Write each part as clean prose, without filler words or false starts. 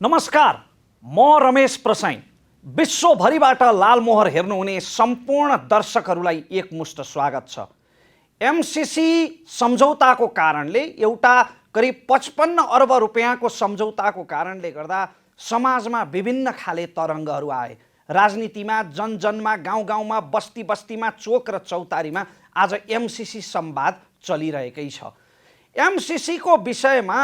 नमस्कार, म रमेश प्रसाई। विश्वभरिबाट लालमोहर हेर्नुहुने सम्पूर्ण दर्शकहरूलाई एकमुष्ट स्वागत छ। एमसीसी सम्झौताको कारणले एउटा करिब 55 अर्ब रुपैयाँको सम्झौताको कारणले गर्दा समाजमा विभिन्न खाले तरङ्गहरू आए। राजनीतिमा, जनजनमा, गाउँ-गाउँमा, बस्ती-बस्तीमा, चोक र चौतारीमा आज एमसीसी संवाद चलिरहेकै छ। एमसीसीको विषयमा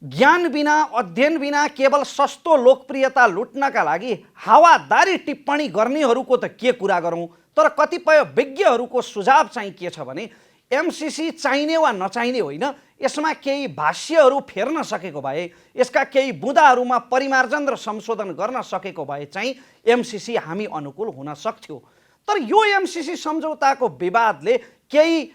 ज्ञान बिना, अध्ययन बिना केवल सस्तो लोकप्रियता लुट्नका लागि हावादारी टिप्पणी गर्नेहरूको त के कुरा गरौँ, तर कतिपय विज्ञहरूको सुझाव चाहिँ के छ भने एमसीसी चाहिने वा नचाहिने होइन, यसमा केही भाष्यहरू फेर्न सकेको भए, यसका केही बुँदाहरूमा परिमार्जन र संशोधन गर्न सकेको भए चाहिँ एमसीसी हामी अनुकूल हुन सक्थ्यो। तर यो एमसीसी सम्झौताको विवादले केही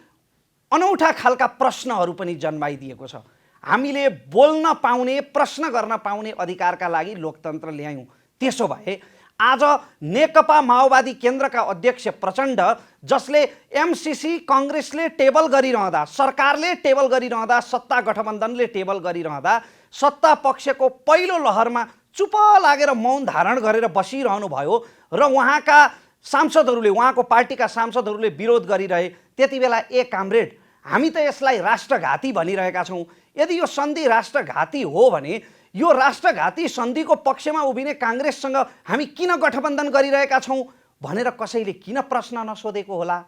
अनौठा खालका प्रश्नहरू पनि जन्माइदिएको छ। हामीले बोल्न पाउने, प्रश्न गर्न पाउने अधिकारका लागि लोकतन्त्र ल्यायौँ। त्यसो भए आज नेकपा माओवादी केन्द्रका अध्यक्ष प्रचण्ड, जसले एमसीसी कांग्रेसले टेबल गरिरहँदा, सरकारले टेबल गरिरहँदा, सत्ता गठबन्धनले टेबल गरिरहँदा सत्ता पक्षको पहिलो लहरमा चुप लागेर मौन धारण गरेर बसिरहनु भयो र उहाँका सांसदहरूले, उहाँको पार्टीका सांसदहरूले विरोध गरिरहे। त्यति बेला ए कामरेड, हामी त यसलाई राष्ट्रघाती भनिरहेका छौँ। यदि यो सन्धि राष्ट्रघाती हो भने यो राष्ट्रघाती सन्धिको पक्षमा उभिने कांग्रेससँग हामी किन गठबन्धन गरिरहेका छौँ भनेर कसैले किन प्रश्न नसोधेको होला?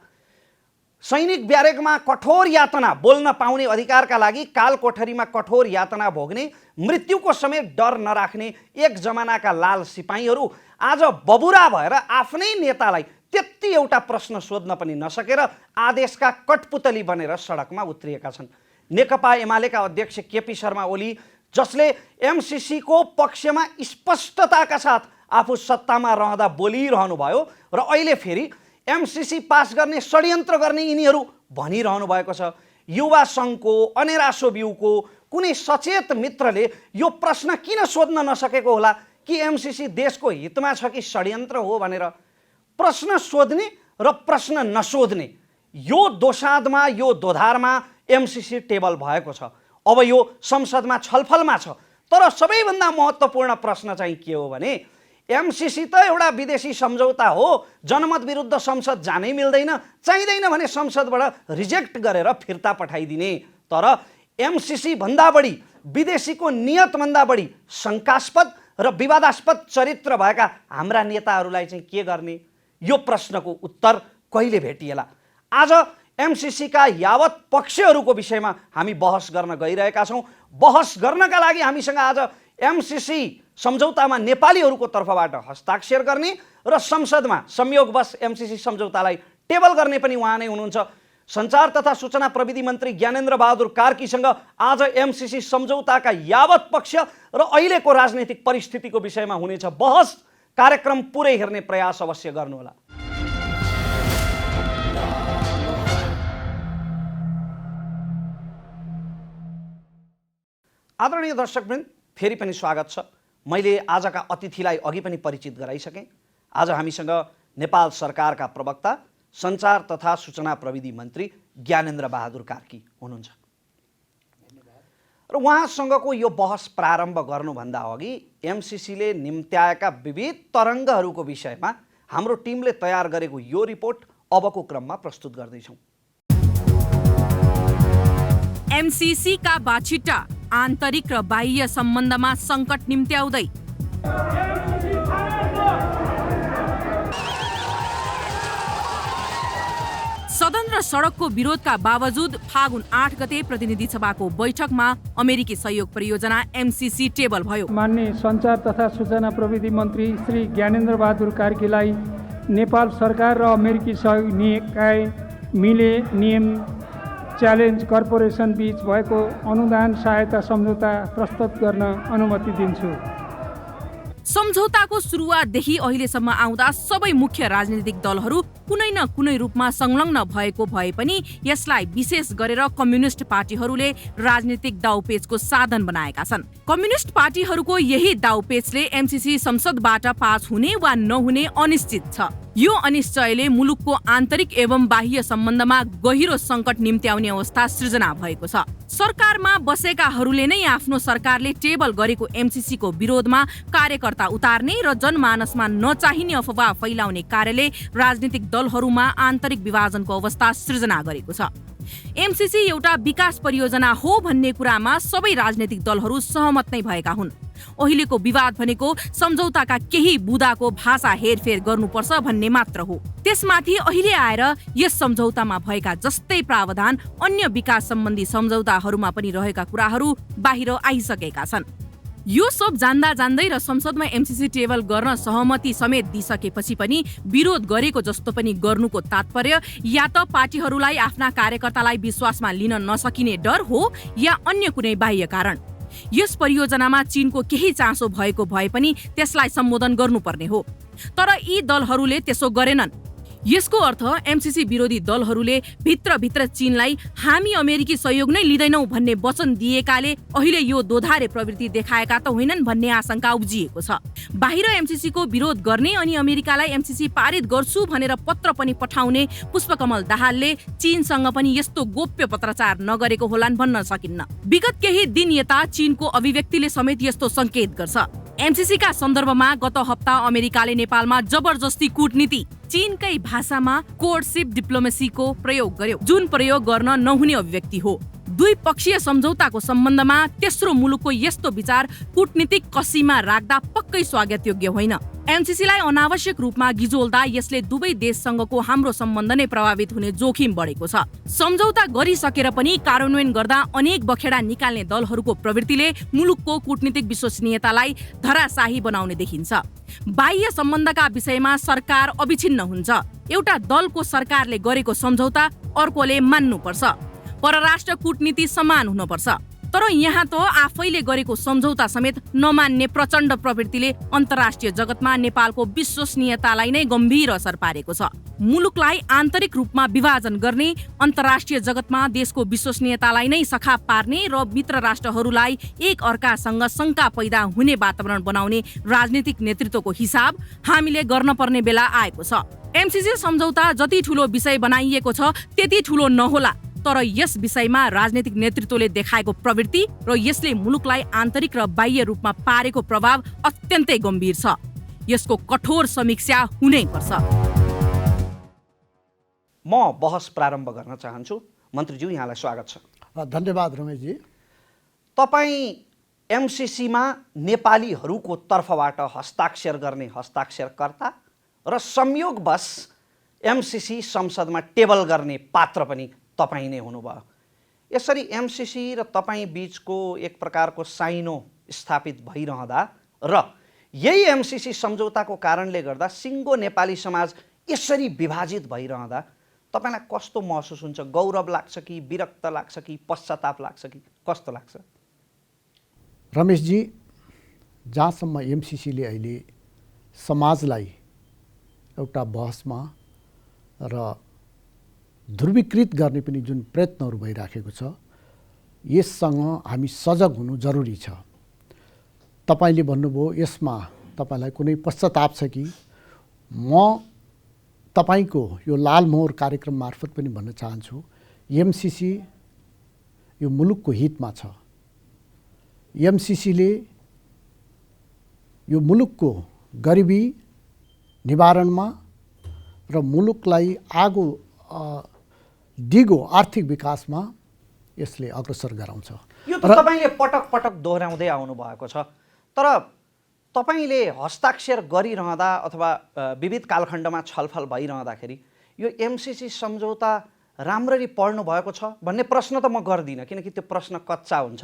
सैनिक ब्यारेकमा कठोर यातना, बोल्न पाउने अधिकारका लागि कालकोठरीमा कठोर यातना भोग्ने, मृत्युको समेत डर नराख्ने एक जमानाका लाल सिपाहीहरू आज बबुरा भएर आफ्नै नेतालाई त्यति एउटा प्रश्न सोध्न पनि नसकेर आदेशका कठपुतली बनेर सडकमा उत्रिएका छन्। नेकपा एमालेका अध्यक्ष केपी शर्मा ओली, जसले एमसीसीको पक्षमा स्पष्टताका साथ आफू सत्तामा रहँदा बोलिरहनु भयो र अहिले फेरि एमसीसी पास गर्ने षड्यन्त्र गर्ने यिनीहरू भनिरहनु भएको छ। युवा सङ्घको, अनेरासो ब्यूको कुनै सचेत मित्रले यो प्रश्न किन सोध्न नसकेको होला कि एमसीसी देशको हितमा छ कि षड्यन्त्र हो भनेर? प्रश्न सोध्ने र प्रश्न नसोध्ने, यो दोसाँधमा, यो दोधारमा एमसीसी टेबल भएको छ। अब यो संसदमा छलफलमा छ। तर सबैभन्दा महत्त्वपूर्ण प्रश्न चाहिँ के हो भने एमसीसी त एउटा विदेशी सम्झौता हो, जनमत विरुद्ध संसद जानै मिल्दैन, चाहिँदैन भने संसदबाट रिजेक्ट गरेर फिर्ता पठाइदिने। तर एमसीसी भन्दा बढी, विदेशीको नियतभन्दा बढी शङ्कास्पद र विवादास्पद चरित्र भएका हाम्रा नेताहरूलाई चाहिँ के गर्ने? यो प्रश्नको उत्तर कहिले भेटिएला? आज एमसीसीका यावत पक्षहरूको विषयमा हामी बहस गर्न गइरहेका छौँ। बहस गर्नका लागि हामीसँग आज एमसीसी सम्झौतामा नेपालीहरूको तर्फबाट हस्ताक्षर गर्ने र संसदमा संयोगवश एमसीसी सम्झौतालाई टेबल गर्ने पनि उहाँ नै हुनुहुन्छ। सञ्चार तथा सूचना प्रविधि मन्त्री ज्ञानेन्द्र बहादुर कार्कीसँग आज एमसीसी सम्झौताका यावत पक्ष र अहिलेको राजनीतिक परिस्थितिको विषयमा हुनेछ बहस। कार्यक्रम पुरै हेर्ने प्रयास अवश्य गर्नुहोला। आदरणीय दर्शकवृन्द, फेरि पनि स्वागत छ। मैले आजका अतिथिलाई अघि पनि परिचित गराइसकेँ। आज हामीसँग नेपाल सरकारका प्रवक्ता, सञ्चार तथा सूचना प्रविधि मन्त्री ज्ञानेन्द्र बहादुर कार्की हुनुहुन्छ र उहाँसँगको यो बहस प्रारम्भ गर्नुभन्दा अघि एमसीसीले निम्त्याएका विविध तरङ्गहरूको विषयमा हाम्रो टिमले तयार गरेको यो रिपोर्ट अबको क्रममा प्रस्तुत गर्दैछौँ। एमसीसी का बाछिटा आन्तरिक र बाह्य सम्बन्धमा सङ्कट निम्त्याउँदै सदन र सडकको विरोधका बावजुद फागुन 8 गते प्रतिनिधि सभाको बैठकमा अमेरिकी सहयोग परियोजना एमसीसी टेबल भयो। माननीय सञ्चार तथा सूचना प्रविधि मन्त्री श्री ज्ञानेन्द्र बहादुर कार्कीलाई नेपाल सरकार र अमेरिकी सहयोग निकाय मिलेनियम च्यालेन्ज कर्पोरेसन बीच भएको अनुदान सहायता सम्झौता प्रस्तुत गर्न अनुमति दिन्छु। सम्झौताको सुरुवातदेखि अहिलेसम्म आउँदा सबै मुख्य राजनीतिक दलहरू कुनै न कुनै रूपमा संलग्न भएको भए पनि यसलाई विशेष गरेर कम्युनिस्ट पार्टीहरूले राजनीतिक दाउपेचको साधन बनाएका छन्। कम्युनिस्ट पार्टीहरूको यही दाउपेचले एमसीसी संसदबाट पास हुने वा नहुने अनिश्चित छ। यो अनिश्चयले मुलुकको आन्तरिक एवं बाह्य सम्बन्धमा गहिरो सङ्कट निम्त्याउने अवस्था सृजना भएको छ। सरकारमा बसेकाहरूले नै आफ्नो सरकारले टेबल गरेको एमसीसीको विरोधमा कार्यकर्ता उतार्ने र जनमानसमा नचाहिने अफवाह फैलाउने कार्यले राजनीतिक दलहरूमा आन्तरिक विभाजनको अवस्था सृजना गरेको छ। एमसीसी एउटा विकास परियोजना हो भन्ने कुरामा सबै राजनीतिक दलहरू सहमत नै भएका हुन्। अहिलेको विवाद भनेको सम्झौताका केही बुदाको भाषा हेरफेर गर्नुपर्छ भन्ने मात्र हो। त्यसमाथि अहिले आएर यस सम्झौतामा भएका जस्तै प्रावधान अन्य विकास सम्बन्धी सम्झौताहरूमा पनि रहेका कुराहरू बाहिर आइसकेका छन्। यो सब जान्दा जान्दै र संसदमा एमसीसी टेबल गर्न सहमति समेत दिइसकेपछि पनि विरोध गरेको जस्तो पनि गर्नुको तात्पर्य या त पार्टीहरूलाई आफ्ना कार्यकर्तालाई विश्वासमा लिन नसकिने डर हो या अन्य कुनै बाह्य कारण। यस परियोजनामा चीनको केही चासो भएको भए पनि त्यसलाई सम्बोधन गर्नुपर्ने हो, तर यी दलहरूले त्यसो गरेनन्। यसको अर्थ एमसीसी विरोधी दलहरूले भित्रभित्र चीनलाई हामी अमेरिकी सहयोग नै लिँदैनौँ भन्ने वचन दिएकाले अहिले यो दोधारे प्रवृत्ति देखाएका त होइनन् भन्ने आशंका उब्जिएको छ। बाहिर एमसीसीको विरोध गर्ने अनि अमेरिकालाई एमसीसी पारित गर्छु भनेर पत्र पनि पठाउने पुष्पकमल दाहालले चीनसँग पनि यस्तो गोप्य पत्रचार नगरेको होलान् भन्न सकिन्न। विगत केही दिन यता चीनको अभिव्यक्तिले समेत यस्तो संकेत गर्छ। एमसीसीका सन्दर्भमा गत हप्ता अमेरिकाले नेपालमा जबरजस्ती कूटनीति चीनकै भाषामा कोर्टसिप डिप्लोमेसीको प्रयोग गर्यो, जुन प्रयोग गर्न नहुने अभिव्यक्ति हो। द्विपक्षीय सम्झौताको सम्बन्धमा तेस्रो मुलुकको यस्तो विचार कूटनीतिक कसीमा राख्दा पक्कै स्वागतयोग्य होइन। एमसीसीलाई अनावश्यक रूपमा गिजोल्दा यसले दुवै देशसँगको हाम्रो सम्बन्ध नै प्रभावित हुने जोखिम बढेको छ। सम्झौता गरिसकेर पनि कार्यान्वयन गर्दा अनेक बखेडा निकाल्ने दलहरूको प्रवृत्तिले मुलुकको कूटनीतिक विश्वसनीयतालाई धराशाही बनाउने देखिन्छ। बाह्य सम्बन्धका विषयमा सरकार अविछिन्न हुन्छ। एउटा दलको सरकारले गरेको सम्झौता अर्कोले मान्नुपर्छ। परराष्ट्र कूटनीति समान हुनुपर्छ। तर यहाँ त आफैले गरेको सम्झौता समेत नमान्ने प्रचण्ड प्रवृत्तिले अन्तर्राष्ट्रिय जगतमा नेपालको विश्वसनीयतालाई नै गम्भीर असर पारेको छ। मुलुकलाई आन्तरिक रूपमा विभाजन गर्ने, अन्तर्राष्ट्रिय जगतमा देशको विश्वसनीयतालाई नै सखाप पार्ने र मित्र राष्ट्रहरूलाई एक अर्कासँग शङ्का पैदा हुने वातावरण बनाउने राजनीतिक नेतृत्वको हिसाब हामीले गर्न पर्ने बेला आएको छ। एमसीसी सम्झौता जति ठुलो विषय बनाइएको छ त्यति ठुलो नहोला, तर यस विषयमा राजनीतिक नेतृत्वले देखाएको प्रवृत्ति र यसले मुलुकलाई आन्तरिक र बाह्य रूपमा पारेको प्रभाव अत्यन्तै गम्भीर छ। यसको कठोर समीक्षा हुनै पर्छ। म बहस प्रारम्भ गर्न चाहन्छु। मन्त्रीज्यू, यहाँलाई स्वागत छ। धन्यवाद रमेशजी। तपाईँ एमसीसीमा नेपालीहरूको तर्फबाट हस्ताक्षर गर्ने हस्ताक्षरकर्ता र संयोगवश एमसीसी संसदमा टेबल गर्ने पात्र पनि तपाईँ नै हुनुभयो। यसरी एमसीसी र तपाईँ बीचको एक प्रकारको साइनो स्थापित भइरहँदा र यही एमसीसी सम्झौताको कारणले गर्दा सिङ्गो नेपाली समाज यसरी विभाजित भइरहँदा तपाईँलाई कस्तो महसुस हुन्छ? गौरव लाग्छ कि विरक्त लाग्छ कि पश्चाताप लाग्छ कि कस्तो लाग्छ? रमेशजी, जहाँसम्म एमसीसीले अहिले समाजलाई एउटा बहसमा र ध्रुवीकृत गर्ने पनि जुन प्रयत्नहरू भइराखेको छ, यससँग हामी सजग हुनु जरुरी छ। तपाईँले भन्नुभयो यसमा तपाईँलाई कुनै पश्चाताप छ कि? म तपाईँको यो लालमोहर कार्यक्रम मार्फत पनि भन्न चाहन्छु, एमसीसी यो मुलुकको हितमा छ। एमसीसीले यो मुलुकको गरिबी निवारणमा र मुलुकलाई दिगो आर्थिक विकासमा यसले अग्रसर गराउँछ। यो त तपाईँले पटक पटक दोहोऱ्याउँदै आउनु भएको छ, तर तपाईँले हस्ताक्षर गरिरहँदा अथवा विविध कालखण्डमा छलफल भइरहँदाखेरि यो एमसीसी सम्झौता राम्ररी पढ्नु भएको छ भन्ने प्रश्न त म गर्दिनँ, किनकि त्यो प्रश्न कच्चा हुन्छ।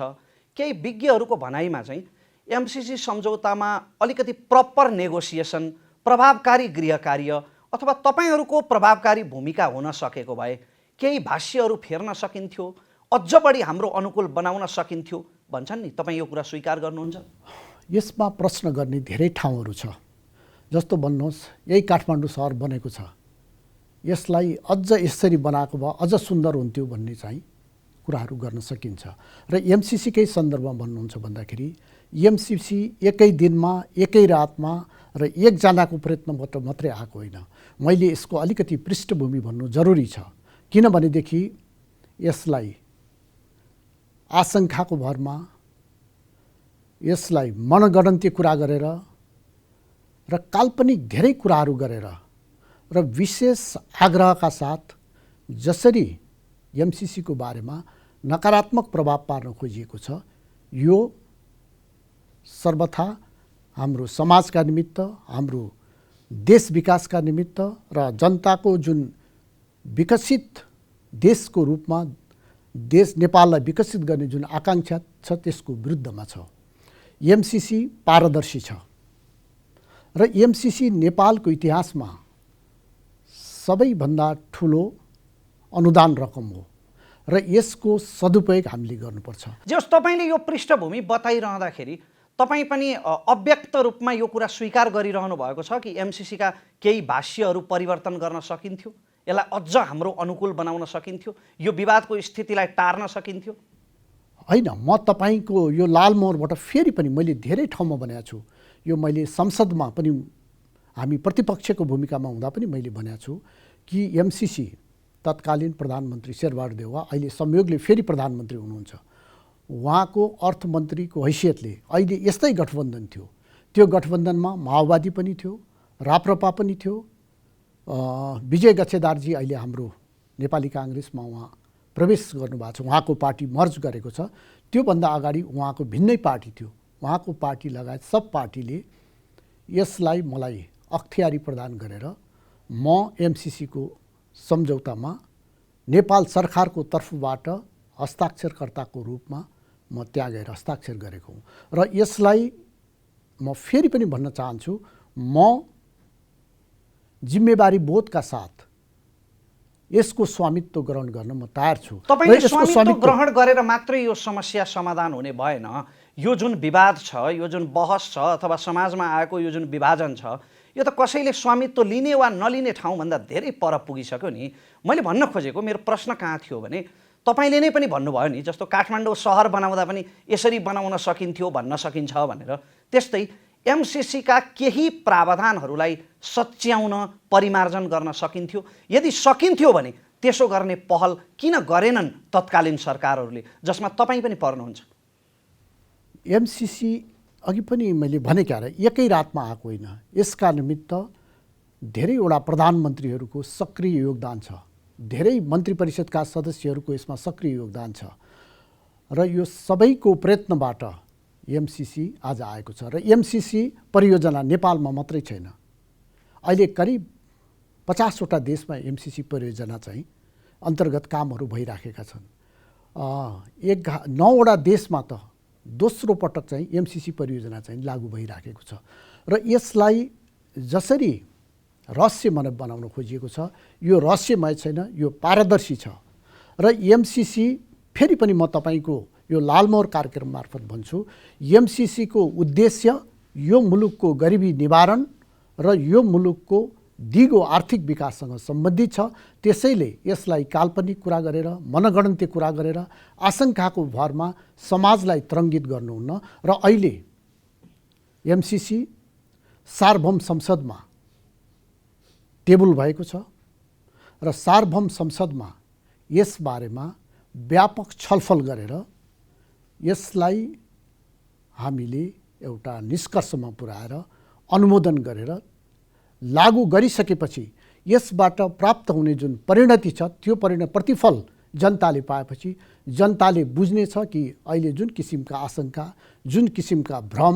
केही विज्ञहरूको भनाइमा चाहिँ एमसीसी सम्झौतामा अलिकति प्रपर नेगोसिएसन, प्रभावकारी गृह कार्य अथवा तपाईँहरूको प्रभावकारी भूमिका हुन सकेको भए केही भाष्यहरू फेर्न सकिन्थ्यो, अझ बढी हाम्रो अनुकूल बनाउन सकिन्थ्यो भन्छन् नि। तपाईँ यो कुरा स्वीकार गर्नुहुन्छ? यसमा प्रश्न गर्ने धेरै ठाउँहरू छ। जस्तो भन्नुहोस्, यही काठमाडौँ सहर बनेको छ, यसलाई अझ यसरी बनाएको भए अझ सुन्दर हुन्थ्यो भन्ने चाहिँ कुराहरू गर्न सकिन्छ। र एमसीसीकै सन्दर्भमा भन्नुहुन्छ भन्दाखेरि एमसीसी एकै दिनमा एकै रातमा र एकजनाको प्रयत्नबाट मात्रै आएको होइन। मैले यसको अलिकति पृष्ठभूमि भन्नु जरुरी छ, किनभनेदेखि यसलाई आशंकाको भरमा, यसलाई मनगणन्ती कुरा गरेर र काल्पनिक धेरै कुराहरू गरेर र विशेष आग्रहका साथ जसरी एमसिसीको बारेमा नकारात्मक प्रभाव पार्न खोजिएको छ, यो सर्वथा हाम्रो समाजका निमित्त, हाम्रो देश विकासका निमित्त र जनताको जुन विकसित देशको रूपमा देश नेपाललाई विकसित गर्ने जुन आकाङ्क्षा छ त्यसको विरुद्धमा छ। एमसिसी पारदर्शी छ र एमसिसी नेपालको इतिहासमा सबैभन्दा ठुलो अनुदान रकम हो र यसको सदुपयोग हामीले गर्नुपर्छ। जस तपाईँले यो पृष्ठभूमि बताइरहँदाखेरि तपाईँ पनि अव्यक्त रूपमा यो कुरा स्वीकार गरिरहनु भएको छ कि एमसिसीका केही भाष्यहरू परिवर्तन गर्न सकिन्थ्यो, यसलाई अझ हाम्रो अनुकूल बनाउन सकिन्थ्यो, यो विवादको स्थितिलाई टार्न सकिन्थ्यो? होइन, म तपाईँको यो लालमोहरबाट फेरि पनि मैले धेरै ठाउँमा भनेको छु, यो मैले संसदमा पनि हामी प्रतिपक्षको भूमिकामा हुँदा पनि मैले भनेको छु कि एमसिसी तत्कालीन प्रधानमन्त्री शेरबहादुर देउवा अहिले संयोगले फेरि प्रधानमन्त्री हुनुहुन्छ, उहाँको अर्थमन्त्रीको हैसियतले अहिले यस्तै गठबन्धन थियो, त्यो गठबन्धनमा माओवादी पनि थियो, राप्रपा पनि थियो, विजय गच्छेदारजी अहिले हाम्रो नेपाली काङ्ग्रेसमा उहाँ प्रवेश गर्नुभएको छ, उहाँको पार्टी मर्ज गरेको छ। त्योभन्दा अगाडि उहाँको भिन्नै पार्टी थियो, उहाँको पार्टी लगायत सब पार्टीले यसलाई मलाई अख्तियारी प्रदान गरेर म एमसिसीको सम्झौतामा नेपाल सरकारको तर्फबाट हस्ताक्षरकर्ताको रूपमा म त्यहाँ गएर हस्ताक्षर गरेको हुँ र यसलाई म फेरि पनि भन्न चाहन्छु, म जिम्मेवारी बोधका साथ यसको स्वामित्व ग्रहण गर्न म तयार छु। तपाईले स्वामित्व ग्रहण गरेर मात्रै यो समस्या समाधान हुने भएन। यो जुन विवाद छ, यो जुन बहस छ अथवा समाजमा आएको यो जुन विभाजन छ, यो त कसैले स्वामित्व लिने वा नलिने ठाउँभन्दा धेरै पर पुगिसक्यो नि। मैले भन्न खोजेको मेरो प्रश्न कहाँ थियो भने तपाईँले नै पनि भन्नुभयो नि, जस्तो काठमाडौँ सहर बनाउँदा पनि यसरी बनाउन सकिन्थ्यो भन्न सकिन्छ भनेर, त्यस्तै एमसिसीका केही प्रावधानहरूलाई सच्याउन परिमार्जन गर्न सकिन्थ्यो। यदि सकिन्थ्यो भने त्यसो गर्ने पहल किन गरेनन् तत्कालीन सरकारहरूले, जसमा तपाईँ पनि पर्नुहुन्छ? एमसिसी अघि पनि मैले भने क्या एकै रातमा आएको होइन, यसका निमित्त धेरैवटा प्रधानमन्त्रीहरूको सक्रिय योगदान छ, धेरै मन्त्री परिषदका सदस्यहरूको यसमा सक्रिय योगदान छ र यो सबैको प्रयत्नबाट एमसिसी आज आएको छ। र एमसिसी परियोजना नेपालमा मात्रै छैन, अहिले करिब 50वटा देशमा एमसिसी परियोजना चाहिँ अन्तर्गत कामहरू भइराखेका छन्। 9वटा देशमा त दोस्रो पटक चाहिँ एमसिसी परियोजना चाहिँ लागू भइराखेको छ र यसलाई जसरी रहस्यमय बनाउन खोजिएको छ, यो रहस्यमय छैन, यो पारदर्शी छ। र एमसिसी फेरि पनि म तपाईँको यो लालमोहर कार्यक्रम मार्फत भन्छु, एमसिसीको उद्देश्य यो मुलुकको गरिबी निवारण र यो मुलुकको दिगो आर्थिक विकाससँग सम्बन्धित छ। त्यसैले यसलाई काल्पनिक कुरा गरेर, मनगणन्ती कुरा गरेर, आशंकाको भरमा समाजलाई तरङ्गित गर्नुहुन्न। र अहिले एमसिसी सार्वभौम संसदमा टेबल भएको छ र सार्वभौम संसदमा यसबारेमा व्यापक छलफल गरेर यसलाई हामीले एउटा निष्कर्षमा पुर्याएर अनुमोदन गरेर लागू गरिसकेपछि यसबाट प्राप्त हुने जुन परिणति छ, त्यो प्रतिफल जनताले पाएपछि जनताले बुझ्नेछ कि अहिले जुन किसिमका आशंका, जुन किसिमका भ्रम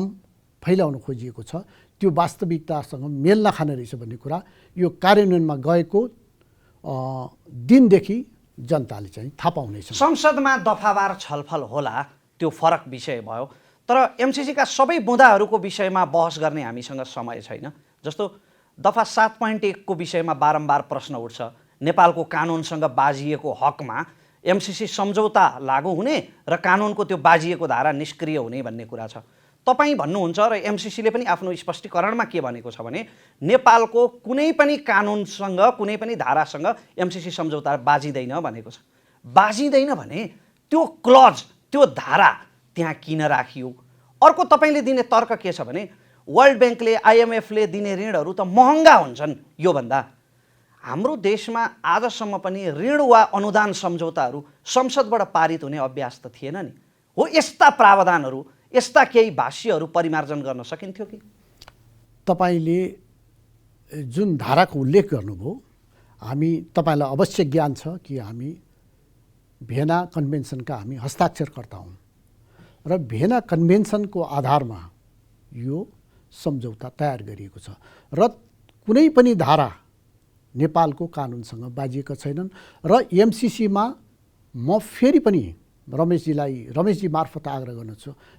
फैलाउन खोजिएको छ त्यो वास्तविकतासँग मेल नखाने रहेछ भन्ने कुरा यो कार्यान्वयनमा गएको दिनदेखि जनताले चाहिँ थाहा पाउनेछ। संसदमा दफावार छलफल होला, त्यो फरक विषय भयो, तर एमसिसीका सबै बुँदाहरूको विषयमा बहस गर्ने हामीसँग समय छैन। जस्तो दफा 7.1 को विषयमा बारम्बार प्रश्न उठ्छ, नेपालको कानुनसँग बाजिएको हकमा एमसिसी सम्झौता लागू हुने र कानुनको त्यो बाजिएको धारा निष्क्रिय हुने भन्ने कुरा छ। तपाईँ भन्नुहुन्छ र एमसिसीले पनि आफ्नो स्पष्टीकरणमा के भनेको छ भने नेपालको कुनै पनि कानुनसँग, कुनै पनि धारासँग एमसिसी सम्झौता बाजिँदैन भनेको छ। बाजिँदैन भने त्यो क्लज, त्यो धारा त्यहाँ किन राखियो? अर्को तपाईँले दिने तर्क के छ भने वर्ल्ड ब्याङ्कले IMFले दिने ऋणहरू त महँगा हुन्छन्। योभन्दा हाम्रो देशमा आजसम्म पनि ऋण वा अनुदान सम्झौताहरू संसदबाट पारित हुने अभ्यास त थिएन नि। हो यस्ता प्रावधानहरू, यस्ता केही भाष्यहरू परिमार्जन गर्न सकिन्थ्यो कि? तपाईँले जुन धाराको उल्लेख गर्नुभयो, तपाईँलाई अवश्य ज्ञान छ कि हामी भियना कन्भेन्सनका हामी हस्ताक्षरकर्ता हौँ र भियना कन्भेन्सनको आधारमा यो सम्झौता तयार गरिएको छ र कुनै पनि धारा नेपालको कानुनसँग बाजिएका छैनन्। र MCCमा म फेरि पनि रमेशजी मार्फत आग्रह गर्न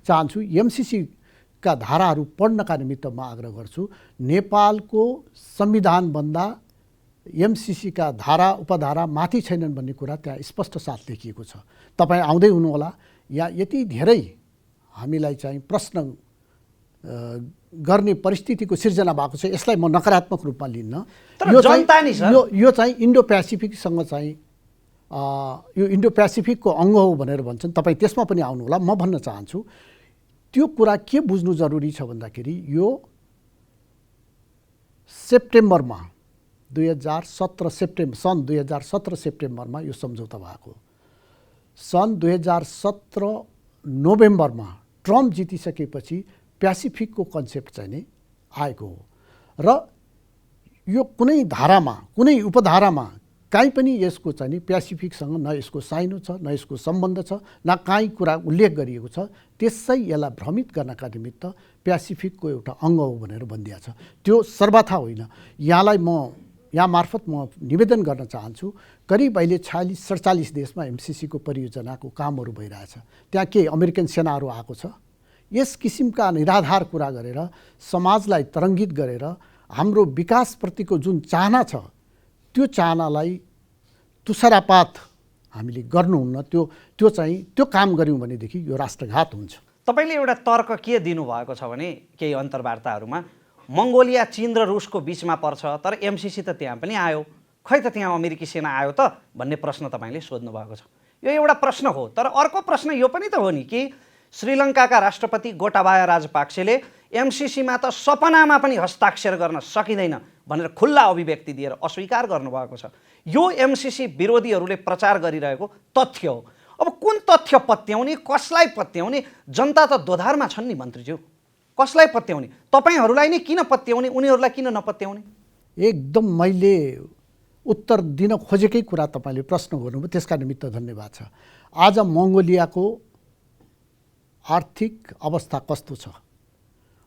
चाहन्छु, MCCका धाराहरू पढ्नका निमित्त म आग्रह गर्छु। नेपालको संविधानभन्दा MCCका धारा उपधारा माथि छैनन् भन्ने कुरा त्यहाँ स्पष्ट साथ लेखिएको छ। तपाईँ आउँदै हुनुहोला, यहाँ यति धेरै हामीलाई चाहिँ प्रश्न गर्ने परिस्थितिको सिर्जना भएको छ, यसलाई म नकारात्मक रूपमा लिन्न। यो चाहिँ इन्डो पेसिफिकसँग चाहिँ यो इन्डो पेसिफिकको अङ्ग हो भनेर भन्छन्, तपाईँ त्यसमा पनि आउनुहोला। म भन्न चाहन्छु त्यो कुरा के बुझ्नु जरुरी छ भन्दाखेरि यो सेप्टेम्बरमा 2017 सन् 2017 सेप्टेम्बरमा यो सम्झौता भएको। सन् 2017 नोभेम्बरमा ट्रम्प जितिसकेपछि पेसिफिकको कन्सेप्ट चाहिँ नै आएको हो र यो कुनै धारामा कुनै उपधारामा काहीँ पनि यसको चाहिँ नि पेसिफिकसँग न यसको साइनो छ, न यसको सम्बन्ध छ, न काहीँ कुरा उल्लेख गरिएको छ। त्यसै यसलाई भ्रमित गर्नका निमित्त पेसिफिकको एउटा अङ्ग हो भनेर भनिदिएको छ। त्यो सर्वथा होइन। यहाँ मार्फत म निवेदन गर्न चाहन्छु, करिब अहिले 46-47 देशमा MCCको परियोजनाको कामहरू भइरहेछ। त्यहाँ के अमेरिकन सेनाहरू आएको छ। यस किसिमका निराधार कुरा गरेर समाजलाई तरङ्गित गरेर हाम्रो विकासप्रतिको जुन चाहना छ त्यो चाहनालाई तुषारापात हामीले गर्नुहुन्न। त्यो काम गऱ्यौँ भनेदेखि यो राष्ट्रघात हुन्छ। तपाईँले एउटा तर्क के दिनुभएको छ भने केही अन्तर्वार्ताहरूमा मङ्गोलिया चीन र रुसको बिचमा पर्छ, तर MCC त त्यहाँ पनि आयो, खै त त्यहाँ अमेरिकी सेना आयो त भन्ने प्रश्न तपाईँले सोध्नु भएको छ। यो एउटा प्रश्न हो, तर अर्को प्रश्न यो पनि त हो नि कि श्रीलङ्काका राष्ट्रपति गोटाबाया राजपाक्सेले MCCमा त सपनामा पनि हस्ताक्षर गर्न सकिँदैन भनेर खुल्ला अभिव्यक्ति दिएर अस्वीकार गर्नुभएको छ। यो MCC विरोधीहरूले प्रचार गरिरहेको तथ्य हो। अब कुन तथ्य पत्याउने, कसलाई पत्याउने? जनता त दोधारमा छन् नि मन्त्रीज्यू, कसलाई पत्याउने? तपाईँहरूलाई नै किन पत्याउने, उनीहरूलाई किन नपत्याउने? एकदम मैले उत्तर दिन खोजेकै कुरा तपाईँले प्रश्न गर्नुभयो, त्यसका निमित्त धन्यवाद छ। आज मङ्गोलियाको आर्थिक अवस्था कस्तो छ,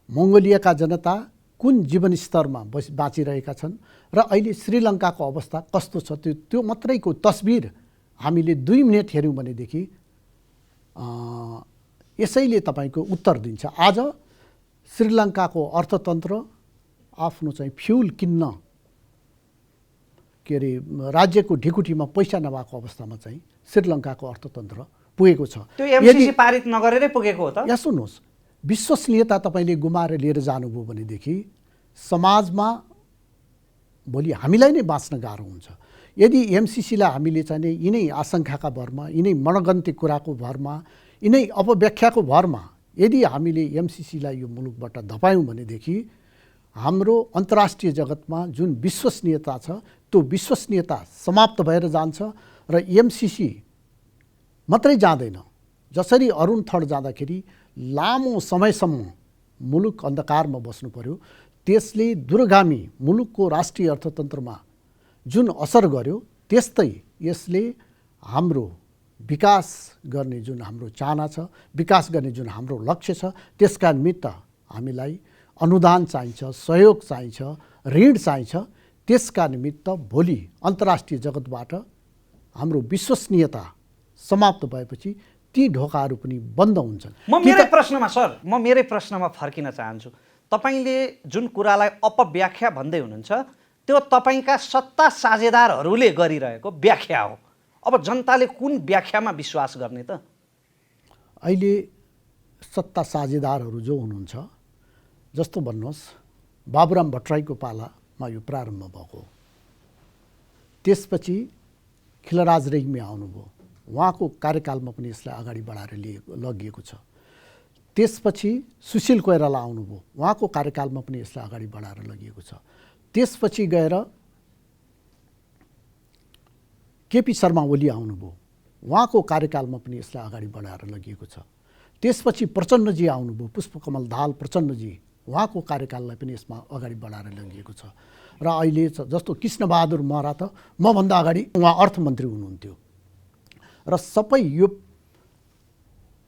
मङ्गोलियाका जनता कुन जीवनस्तरमा बाँचिरहेका छन् र अहिले श्रीलङ्काको अवस्था कस्तो छ, त्यो मात्रैको तस्बिर हामीले 2 मिनट हेऱ्यौँ भनेदेखि यसैले तपाईँको उत्तर दिन्छ। आज श्रीलङ्काको अर्थतन्त्र आफ्नो चाहिँ फ्युल किन्न राज्यको ढिकुटीमा पैसा नभएको अवस्थामा चाहिँ श्रीलङ्काको अर्थतन्त्र पुगेको छ। त्यो MCC पारित नगरेरै पुगेको हो त? यहाँ सुन्नुहोस्, विश्वसनीयता तपाईँले गुमाएर लिएर जानुभयो भनेदेखि समाजमा भोलि हामीलाई नै बाँच्न गाह्रो हुन्छ। यदि MCCलाई हामीले चाहिँ यिनै आशंकाका भरमा, यिनै मनगन्ती कुराको भरमा, यिनै अपव्याख्याको भरमा यदि हामीले MCCलाई यो मुलुकबाट धपायौँ भनेदेखि हाम्रो अन्तर्राष्ट्रिय जगतमा जुन विश्वसनीयता छ त्यो विश्वसनीयता समाप्त भएर जान्छ र MCC मात्रै जाँदैन। जसरी अरुण थड जाँदाखेरि लामो समयसम्म मुलुक अन्धकारमा बस्नु पर्यो, त्यसले दूरगामी मुलुकको राष्ट्रिय अर्थतन्त्रमा जुन असर गर्यो, त्यस्तै यसले हाम्रो विकास गर्ने जुन हाम्रो चाहना छ, विकास गर्ने जुन हाम्रो लक्ष्य छ, त्यसका निमित्त हामीलाई अनुदान चाहिन्छ, सहयोग चाहिन्छ, ऋण चाहिन्छ। त्यसका निमित्त भोलि अन्तर्राष्ट्रिय जगतबाट हाम्रो विश्वसनीयता समाप्त भएपछि ती ढोकाहरू पनि बन्द हुन्छन्। म मेरै प्रश्नमा फर्किन चाहन्छु। तपाईँले जुन कुरालाई अपव्याख्या भन्दै हुनुहुन्छ त्यो तपाईँका सत्ता साझेदारहरूले गरिरहेको व्याख्या हो। अब जनताले कुन व्याख्यामा विश्वास गर्ने त? अहिले सत्ता साझेदारहरू जो हुनुहुन्छ, जस्तो भन्नुहोस् बाबुराम भट्टराईको पालामा यो प्रारम्भ भएको, त्यसपछि खिलराज रेग्मी आउनुभयो, उहाँको कार्यकालमा पनि यसलाई अगाडि बढाएर लगिएको छ। त्यसपछि सुशील कोइराला आउनुभयो, उहाँको कार्यकालमा पनि यसलाई अगाडि बढाएर लगिएको छ। त्यसपछि गएर केपी शर्मा ओली आउनुभयो, उहाँको कार्यकालमा पनि यसलाई अगाडि बढाएर लगिएको छ। त्यसपछि प्रचण्डजी आउनुभयो, पुष्पकमल दाहाल प्रचण्डजी, उहाँको कार्यकाललाई पनि यसमा अगाडि बढाएर लगिएको छ। र अहिले जस्तो कृष्णबहादुर महरा त मभन्दा अगाडि उहाँ अर्थमन्त्री हुनुहुन्थ्यो र सबै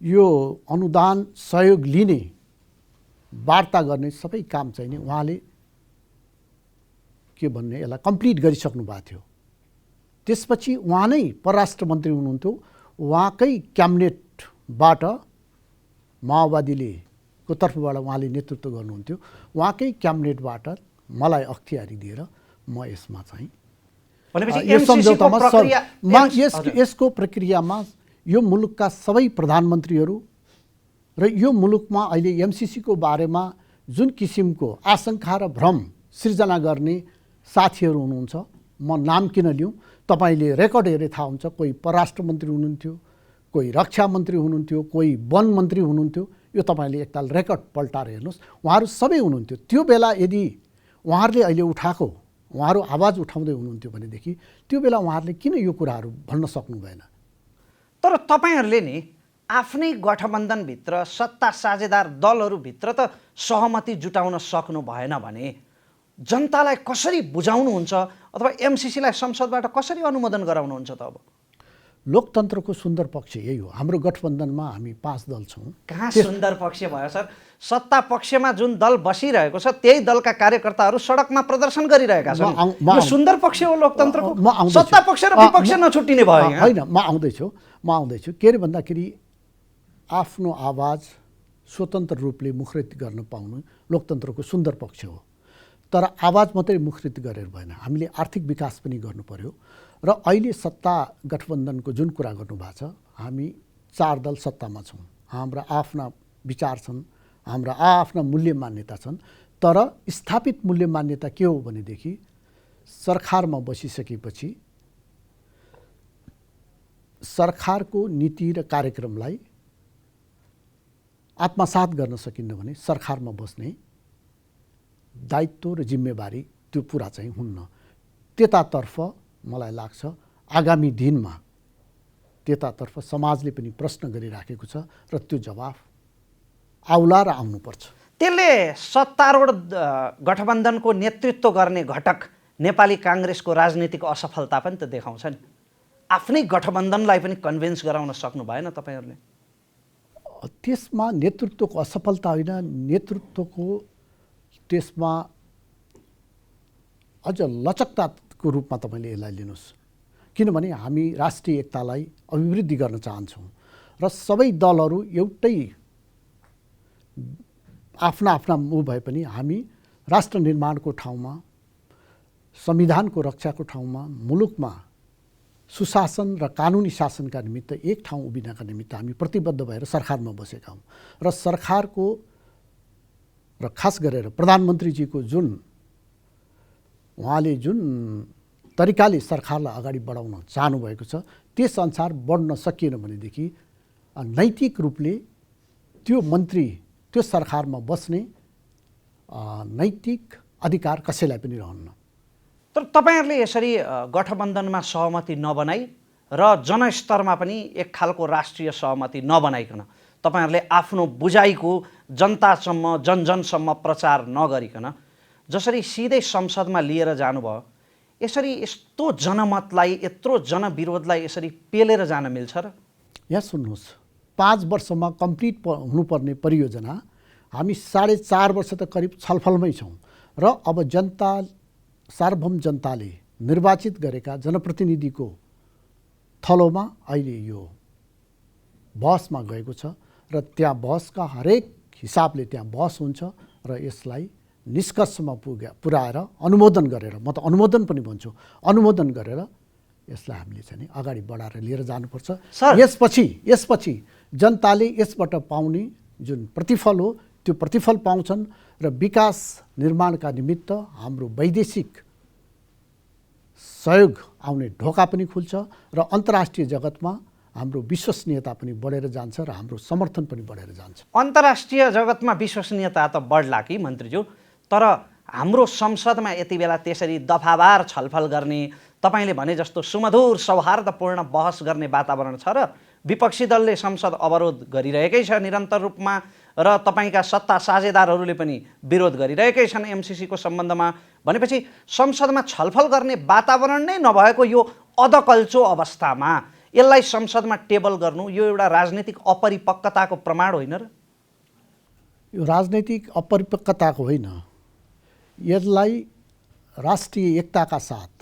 यो अनुदान सहयोग लिने वार्ता गर्ने सबै काम चाहिँ नि उहाँले के भन्ने यसलाई कम्प्लिट गरिसक्नु भएको थियो। त्यसपछि उहाँ नै परराष्ट्र मन्त्री हुनुहुन्थ्यो, उहाँकै क्याबिनेटबाट माओवादीले को तर्फबाट उहाँले नेतृत्व गर्नुहुन्थ्यो, उहाँकै क्याबिनेटबाट मलाई अख्तियारी दिएर म यसमा चाहिँ यो सम्झौतामा यसको प्रक्रियामा यो मुलुकका सबै प्रधानमन्त्रीहरू र यो मुलुकमा अहिले एमसिसीको बारेमा जुन किसिमको आशंका र भ्रम सिर्जना गर्ने साथीहरू हुनुहुन्छ, म नाम किन लिउँ, तपाईँले रेकर्ड हेरे थाहा हुन्छ। कोही परराष्ट्र मन्त्री हुनुहुन्थ्यो, कोही रक्षा मन्त्री हुनुहुन्थ्यो, कोही वन मन्त्री हुनुहुन्थ्यो। यो तपाईँले एकताल रेकर्ड पल्टाएर हेर्नुहोस्, उहाँहरू सबै हुनुहुन्थ्यो। त्यो बेला यदि उहाँहरूले अहिले उठाएको, उहाँहरू आवाज उठाउँदै हुनुहुन्थ्यो भनेदेखि त्यो बेला उहाँहरूले किन यो कुराहरू भन्न सक्नु भएन? तर तपाईँहरूले नि आफ्नै गठबन्धनभित्र सत्ता साझेदार दलहरूभित्र त सहमति जुटाउन सक्नु भएन भने जनतालाई कसरी बुझाउनुहुन्छ अथवा एमसिसीलाई संसदबाट कसरी अनुमोदन गराउनुहुन्छ त? अब लोकतन्त्रको सुन्दर पक्ष यही हो। हाम्रो गठबन्धनमा हामी 5 दल छौँ। कहाँ सुन्दर पक्ष भयो सर? सत्ता पक्षमा जुन दल बसिरहेको छ त्यही दलका कार्यकर्ताहरू सडकमा प्रदर्शन गरिरहेका छन्। यो सुन्दर पक्ष हो लोकतन्त्रको। सत्ता पक्ष र विपक्ष नछुट्टिने भयो। होइन, म आउँदैछु के अरे भन्दाखेरि आफ्नो आवाज स्वतन्त्र रूपले मुखरित गर्न पाउनु लोकतन्त्रको सुन्दर पक्ष हो। तर आवाज मात्रै मुखरित गरेर भएन, हामीले आर्थिक विकास पनि गर्नु पर्यो। र अहिले सत्ता गठबन्धनको जुन कुरा गर्नुभएको छ, हामी 4 दल सत्तामा छौँ, हाम्रा आफ्ना विचार छन्, हाम्रा आफ्ना मूल्य मान्यता छन्। तर स्थापित मूल्य मान्यता के हो भनेदेखि सरकारमा बसिसकेपछि सरकारको नीति र कार्यक्रमलाई आत्मसात गर्न सकिन्न भने सरकारमा बस्ने दायित्व र जिम्मेवारी त्यो पुरा चाहिँ हुन्न। त्यतातर्फ मलाई लाग्छ आगामी दिनमा त्यतातर्फ समाजले पनि प्रश्न गरिराखेको छ र त्यो जवाफ आउला र आउनुपर्छ। त्यसले सत्तारूढ गठबन्धनको नेतृत्व गर्ने घटक नेपाली काङ्ग्रेसको राजनीतिक असफलता पनि त देखाउँछ नि। आफ्नै गठबन्धनलाई पनि कन्भिन्स गराउन सक्नु भएन तपाईँहरूले? त्यसमा नेतृत्वको असफलता होइन, नेतृत्वको त्यसमा अझ लचकताको रूपमा तपाईँले यसलाई लिनुहोस्। किनभने हामी राष्ट्रिय एकतालाई अभिवृद्धि गर्न चाहन्छौँ र सबै दलहरू एउटै आफ्ना आफ्ना ऊ भए पनि हामी राष्ट्र निर्माणको ठाउँमा, संविधानको रक्षाको ठाउँमा, मुलुकमा सुशासन र कानुनी शासनका निमित्त एक ठाउँ उभिनका निमित्त हामी प्रतिबद्ध भएर सरकारमा बसेका हौँ। र सरकारको र खास गरेर प्रधानमन्त्रीजीको उहाँले जुन तरिकाले सरकारलाई अगाडि बढाउन चाहनुभएको छ त्यसअनुसार बढ्न सकिएन भनेदेखि नैतिक रूपले त्यो मन्त्री त्यो सरकारमा बस्ने नैतिक अधिकार कसैलाई पनि रहन्न। तर तपाईँहरूले यसरी गठबन्धनमा सहमति नबनाई र जनस्तरमा पनि एक खालको राष्ट्रिय सहमति नबनाइकन तपाईँहरूले आफ्नो बुझाइको जनतासम्म जनजनसम्म प्रचार नगरिकन जसरी सिधै संसदमा लिएर जानुभयो, यसरी यस्तो जनमतलाई, यत्रो जनविरोधलाई यसरी पेलेर जान मिल्छ र? यहाँ सुन्नुहोस्, 5 वर्षमा कम्प्लिट हुनुपर्ने परियोजना हामी 4.5 वर्ष त करिब छलफलमै छौँ र अब सार्वभौम जनताले निर्वाचित गरेका जनप्रतिनिधिको थलोमा अहिले यो बहसमा गएको छ र त्यहाँ बहसका हरेक हिसाबले त्यहाँ बहस हुन्छ र यसलाई निष्कर्षमा पुर्याएर अनुमोदन गरेर, म त अनुमोदन पनि भन्छु, अनुमोदन गरेर यसलाई हामीले चाहिँ अगाडि बढाएर लिएर जानुपर्छ। यसपछि जनताले यसबाट पाउने जुन प्रतिफल हो त्यो प्रतिफल पाउँछन् र विकास निर्माणका निमित्त हाम्रो वैदेशिक सहयोग आउने ढोका पनि खुल्छ र अन्तर्राष्ट्रिय जगतमा हाम्रो विश्वसनीयता पनि बढेर जान्छ र हाम्रो समर्थन पनि बढेर जान्छ। अन्तर्राष्ट्रिय जगतमा विश्वसनीयता त बढ्ला कि मन्त्रीज्यू, तर हाम्रो संसदमा यति बेला त्यसरी दफावार छलफल गर्ने, तपाईँले भने जस्तो सुमधुर सौहार्दपूर्ण बहस गर्ने वातावरण छ र विपक्षी दलले संसद अवरोध गरिरहेकै छ निरन्तर रूपमा र तपाईँका सत्ता साझेदारहरूले पनि विरोध गरिरहेकै छन् एमसिसीको सम्बन्धमा, भनेपछि संसदमा छलफल गर्ने वातावरण नै नभएको यो अधकल्चो अवस्थामा यसलाई संसदमा टेबल गर्नु यो एउटा राजनीतिक अपरिपक्वताको प्रमाण होइन र? यो राजनैतिक अपरिपक्वताको होइन, यसलाई राष्ट्रिय एकताका साथ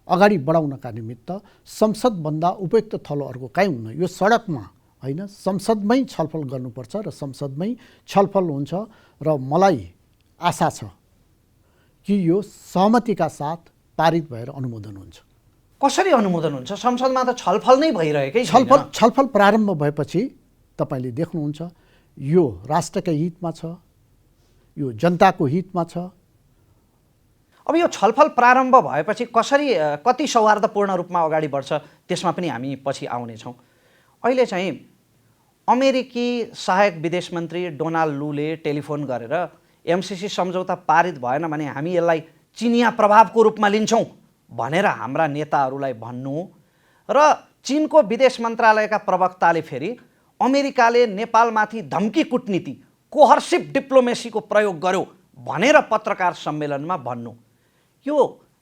अगाडि बढाउनका निमित्त संसदभन्दा उपयुक्त थलो अर्को कहीँ हुन्न। यो सडकमा होइन, संसदमै छलफल गर्नुपर्छ र संसदमै छलफल हुन्छ र मलाई आशा छ कि यो सहमतिका साथ पारित भएर अनुमोदन हुन्छ। कसरी अनुमोदन हुन्छ? संसदमा त छलफल नै भइरहेकै छैन। छलफल प्रारम्भ भएपछि तपाईँले देख्नुहुन्छ यो राष्ट्रका हितमा छ, यो जनताको हितमा छ। अब यो छलफल प्रारम्भ भएपछि कसरी कति सौहार्दपूर्ण रूपमा अगाडि बढ्छ त्यसमा पनि हामी पछि आउनेछौँ। अहिले चाहिँ अमेरिकी सहायक विदेश मन्त्री डोनाल्ड लूले टेलिफोन गरेर एमसिसी सम्झौता पारित भएन भने हामी यसलाई चिनिया प्रभावको रूपमा लिन्छौँ भनेर हाम्रा नेताहरूलाई भन्नु र चीनको विदेश मन्त्रालयका प्रवक्ताले फेरि अमेरिकाले नेपालमाथि धम्की कूटनीति कोहर्सिभ डिप्लोमेसीको प्रयोग गर्यो भनेर पत्रकार सम्मेलनमा भन्नु। यो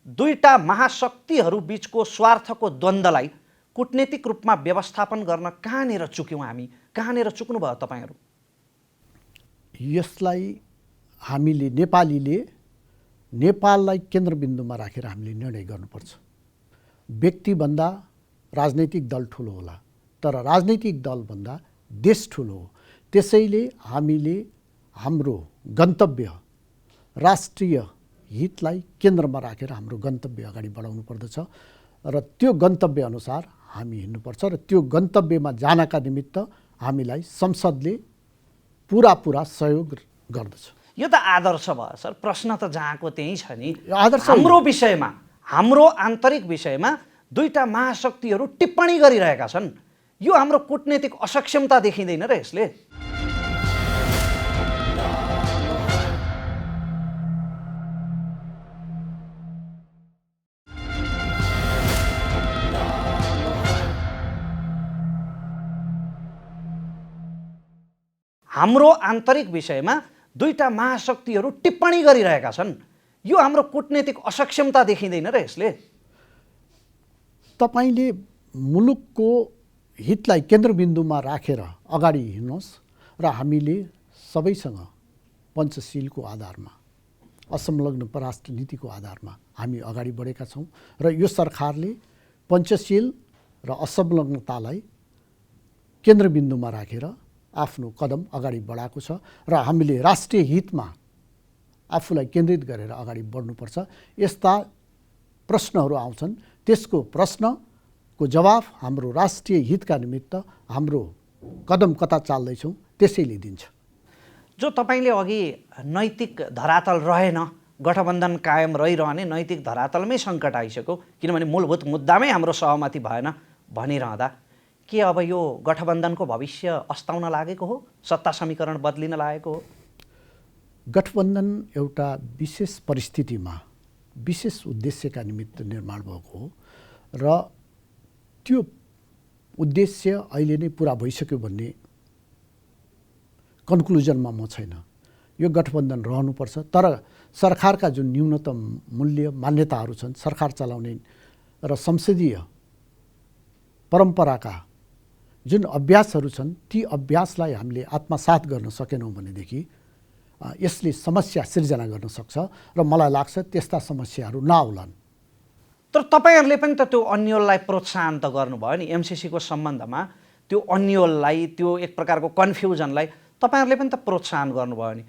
दुईटा महाशक्तिहरू बीचको स्वार्थको द्वन्द्वलाई कूटनीतिक रूपमा व्यवस्थापन गर्न कहाँनिर चुक्यौँ हामी, कहाँनिर चुक्नुभयो तपाईँहरू? यसलाई हामीले नेपालीले नेपाललाई केन्द्रबिन्दुमा राखेर हामीले निर्णय गर्नुपर्छ। व्यक्तिभन्दा राजनैतिक दल ठुलो होला, तर राजनैतिक दलभन्दा देश ठुलो हो। त्यसैले हामीले हाम्रो गन्तव्य राष्ट्रिय हितलाई केन्द्रमा राखेर हाम्रो गन्तव्य अगाडि बढाउनु पर्दछ र त्यो गन्तव्य अनुसार हामी हिँड्नुपर्छ र त्यो गन्तव्यमा जानका निमित्त हामीलाई संसदले पुरा सहयोग गर्दछ। यो त आदर्श भयो सर, प्रश्न त जहाँको त्यही छ नि। आदर्श हाम्रो विषयमा, हाम्रो आन्तरिक विषयमा दुईटा महाशक्तिहरू टिप्पणी गरिरहेका छन्। यो हाम्रो कूटनीतिक असक्षमता देखिँदैन र यसले? हाम्रो आन्तरिक विषयमा दुईटा महाशक्तिहरू टिप्पणी गरिरहेका छन्। यो हाम्रो कूटनीतिक असक्षमता देखिँदैन र यसले? तपाईँले मुलुकको हितलाई केन्द्रबिन्दुमा राखेर अगाडि हिँड्नुहोस् र हामीले सबैसँग पञ्चशीलको आधारमा, असंलग्न परराष्ट्र नीतिको आधारमा हामी अगाडि बढेका छौँ र यो सरकारले पञ्चशील र असंलग्नतालाई केन्द्रबिन्दुमा राखेर आफ्नो कदम अगाडि बढाएको छ र हामीले राष्ट्रिय हितमा आफूलाई केन्द्रित गरेर अगाडि बढ्नुपर्छ। यस्ता प्रश्नहरू आउँछन्, त्यसको प्रश्नको जवाफ हाम्रो राष्ट्रिय हितका निमित्त हाम्रो कदम कता चाल्दैछौँ त्यसैले दिन्छ। जो तपाईँले अघि नैतिक धरातल रहेन, गठबन्धन कायम रहिरहने नैतिक धरातलमै सङ्कट आइसक्यो किनभने मूलभूत मुद्दामै हाम्रो सहमति भएन भनिरहँदा के अब यो गठबन्धनको भविष्य अस्ताउन लागेको हो? सत्ता समीकरण बदलिन लागेको हो? गठबन्धन एउटा विशेष परिस्थितिमा विशेष उद्देश्यका निमित्त निर्माण भएको हो र त्यो उद्देश्य अहिले नै पुरा भइसक्यो भन्ने कन्क्लुजनमा म छैन। यो गठबन्धन रहनुपर्छ, तर सरकारका जुन न्यूनतम मूल्य मान्यताहरू छन्, सरकार चलाउने र संसदीय परम्पराका जुन अभ्यासहरू छन्, ती अभ्यासलाई हामीले आत्मसात गर्न सकेनौँ भनेदेखि यसले समस्या सिर्जना गर्न सक्छ र मलाई लाग्छ त्यस्ता समस्याहरू नआउलान्। तर तपाईँहरूले पनि त त्यो अन्यललाई प्रोत्साहन त गर्नुभयो नि एमसिसीको सम्बन्धमा। त्यो अन्यललाई, त्यो एक प्रकारको कन्फ्युजनलाई तपाईँहरूले पनि त प्रोत्साहन गर्नुभयो नि।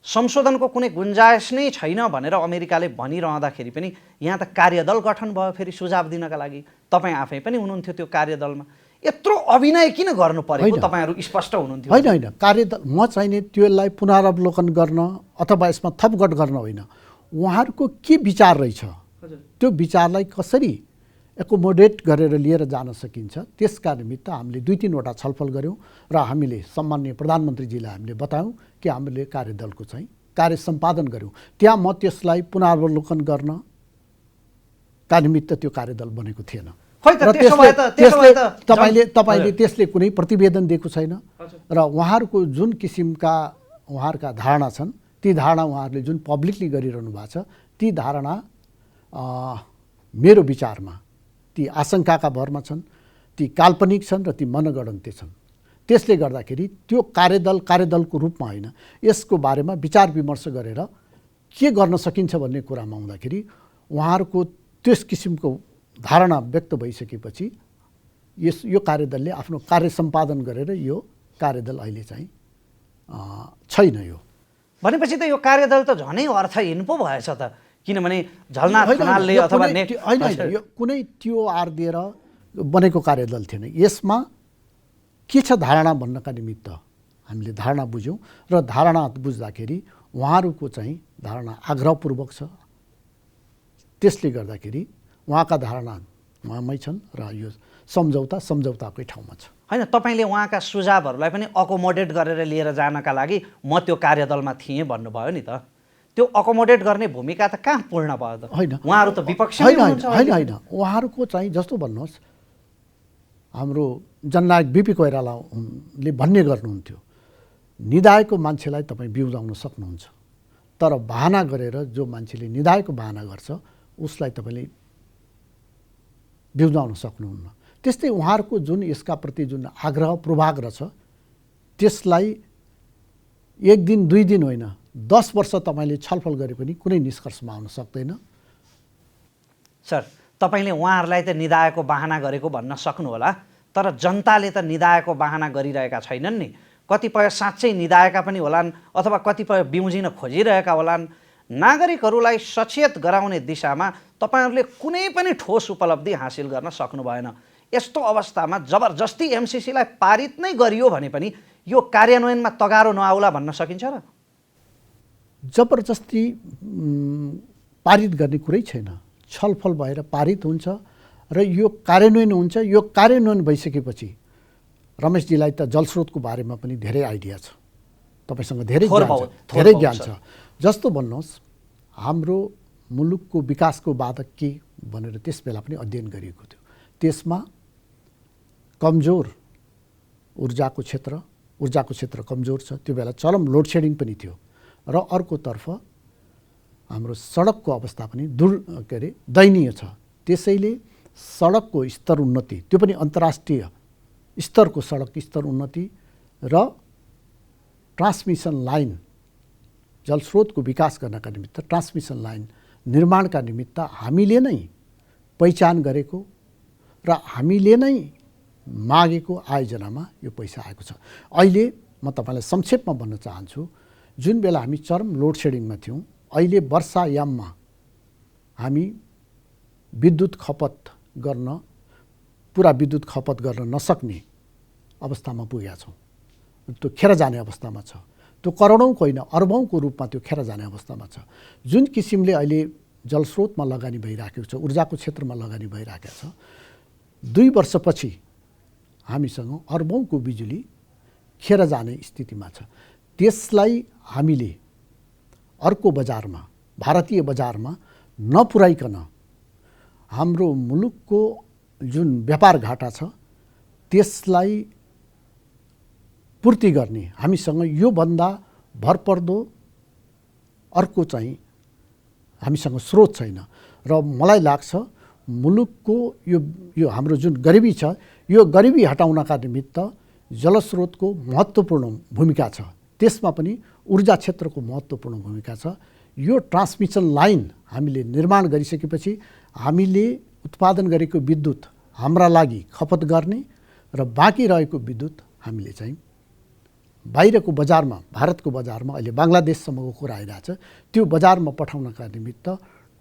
संशोधनको कुनै गुन्जाइस नै छैन भनेर अमेरिकाले भनिरहँदाखेरि पनि यहाँ त कार्यदल गठन भयो फेरि सुझाव दिनका लागि। तपाईँ आफै पनि हुनुहुन्थ्यो त्यो कार्यदलमा। यत्रो अभिनय किन गर्नु परेको? तपाईँहरू स्पष्ट हुनुहुन्थ्यो। होइन, कार्यदल म चाहिने त्यसलाई पुनरावलोकन गर्न अथवा यसमा थपगट गर्न होइन, उहाँहरूको के विचार रहेछ त्यो विचारलाई कसरी एकोमोडेट गरेर लिएर जान सकिन्छ। त्यसका निमित्त हामीले 2-3 छलफल गऱ्यौँ र हामीले सम्माननीय प्रधानमन्त्रीजीलाई हामीले बतायौँ कि हामीले कार्यदलको चाहिँ कार्य सम्पादन गऱ्यौँ। त्यहाँ म त्यसलाई पुनरावलोकन गर्नका निमित्त त्यो कार्यदल बनेको थिएन। तपाईँले त्यसले कुनै प्रतिवेदन दिएको छैन र उहाँहरूको जुन किसिमका उहाँहरूका धारणा छन् ती धारणा उहाँहरूले जुन पब्लिकली गरिरहनु भएको छ ती धारणा मेरो विचारमा ती आशंकाका भरमा छन्, ती काल्पनिक छन् र ती मनगढन्ते छन्। त्यसले गर्दाखेरि त्यो कार्यदलको रूपमा होइन, यसको बारेमा विचार विमर्श गरेर के गर्न सकिन्छ भन्ने कुरामा आउँदाखेरि उहाँहरूको त्यस किसिमको धारणा व्यक्त भइसकेपछि यो कार्यदलले आफ्नो कार्य सम्पादन गरेर यो कार्यदल अहिले चाहिँ छैन। यो भनेपछि त यो कार्यदल त झनै अर्थहीन पो भएछ त, किनभने झलनाथ खनालले अथवा यो कुनै त्यो आर दिएर बनेको कार्यदल थिएन। यसमा के छ धारणा भन्नका निमित्त हामीले धारणा बुझ्यौँ र धारणा बुझ्दाखेरि उहाँहरूको चाहिँ धारणा आग्रहपूर्वक छ। त्यसले गर्दाखेरि उहाँका धारणा उहाँमै छन् र यो सम्झौताकै ठाउँमा छ। होइन, तपाईँले उहाँका सुझावहरूलाई पनि अकोमोडेट गरेर लिएर जानका लागि म त्यो कार्यदलमा थिएँ भन्नुभयो नि त। त्यो अकोमोडेट गर्ने भूमिका त कहाँ पूर्ण भयो त? होइन, उहाँहरू त विपक्षी हुनुहुन्छ। होइन, उहाँहरूको चाहिँ जस्तो भन्नुहोस्, हाम्रो जननायक बिपी कोइरालाले भन्ने गर्नुहुन्थ्यो, निदाएको मान्छेलाई तपाईँ बिउजाउन सक्नुहुन्छ, तर बहाना गरेर जो मान्छेले निदाएको बहाना गर्छ उसलाई तपाईँले बिउजाउन सक्नुहुन्न। त्यस्तै उहाँहरूको जुन यसका प्रति जुन आग्रह पूर्वाग्रह छ त्यसलाई 1 दिन 2 दिन होइन 10 वर्ष तपाईँले छलफल गरे पनि कुनै निष्कर्षमा आउन सक्दैन। सर, तपाईँले उहाँहरूलाई त निदाएको बहाना गरेको भन्न सक्नुहोला, तर जनताले त निदाएको बहाना गरिरहेका छैनन् नि। कतिपय साँच्चै निदाएका पनि होलान् अथवा कतिपय बिउजिन खोजिरहेका होलान्। नागरिकहरूलाई सचेत गराउने दिशामा तपाईँहरूले कुनै पनि ठोस उपलब्धि हासिल गर्न सक्नु भएन। यस्तो अवस्थामा जबरजस्ती एमसिसीलाई पारित नै गरियो भने पनि यो कार्यान्वयनमा तगारो नआउला भन्न सकिन्छ र? जबरजस्ती पारित गर्ने कुरै छैन। छलफल भएर पारित हुन्छ र यो कार्यान्वयन हुन्छ। यो कार्यान्वयन भइसकेपछि रमेशजीलाई त जलस्रोतको बारेमा पनि धेरै आइडिया छ, तपाईँसँग धेरै ज्ञान छ। जस्तो भन्नुहोस्, हाम्रो मुलुकको विकासको बाधक के भनेर त्यस बेला पनि अध्ययन गरिएको थियो। त्यसमा कमजोर ऊर्जाको क्षेत्र कमजोर छ। त्यो बेला चरम लोड सेडिङ पनि थियो र अर्कोतर्फ हाम्रो सडकको अवस्था पनि दयनीय छ। त्यसैले सडकको स्तर उन्नति, त्यो पनि अन्तर्राष्ट्रिय स्तरको सडक स्तर उन्नति र ट्रान्समिसन लाइन, जलस्रोतको विकास गर्नका निमित्त ट्रान्समिसन लाइन निर्माणका निमित्त हामीले नै पहिचान गरेको र हामीले नै मागेको आयोजनामा यो पैसा आएको छ। अहिले म तपाईँलाई संक्षेपमा भन्न चाहन्छु, जुन बेला हामी चरम लोड सेडिङमा थियौँ, अहिले वर्षायाममा हामी पुरा विद्युत खपत गर्न नसक्ने अवस्थामा पुगेका छौँ। त्यो खेर जाने अवस्थामा छ। त्यो करोडौँको होइन अर्बौँको रूपमा त्यो खेर जाने अवस्थामा छ। जुन किसिमले अहिले जलस्रोतमा लगानी भइराखेको छ, ऊर्जाको क्षेत्रमा लगानी भइराखेको छ, 2 वर्षपछि हामीसँग अर्बौँको बिजुली खेर जाने स्थितिमा छ। त्यसलाई हामीले अर्को बजारमा, भारतीय बजारमा नपुर्याइकन हाम्रो मुलुकको जुन व्यापार घाटा छ त्यसलाई पूर्ति गर्ने हामीसँग योभन्दा भरपर्दो अर्को चाहिँ हामीसँग स्रोत छैन। र मलाई लाग्छ मुलुकको यो हाम्रो जुन गरिबी छ, यो गरिबी हटाउनका निमित्त जलस्रोतको महत्त्वपूर्ण भूमिका छ। त्यसमा पनि ऊर्जा क्षेत्रको महत्त्वपूर्ण भूमिका छ। यो ट्रान्समिसन लाइन हामीले निर्माण गरिसकेपछि हामीले उत्पादन गरेको विद्युत हाम्रा लागि खपत गर्ने र बाँकी रहेको विद्युत हामीले चाहिँ बाहिरको बजारमा, भारतको बजारमा अहिले बङ्गलादेशसम्मको कुरा आइरहेछ, त्यो बजारमा पठाउनका निमित्त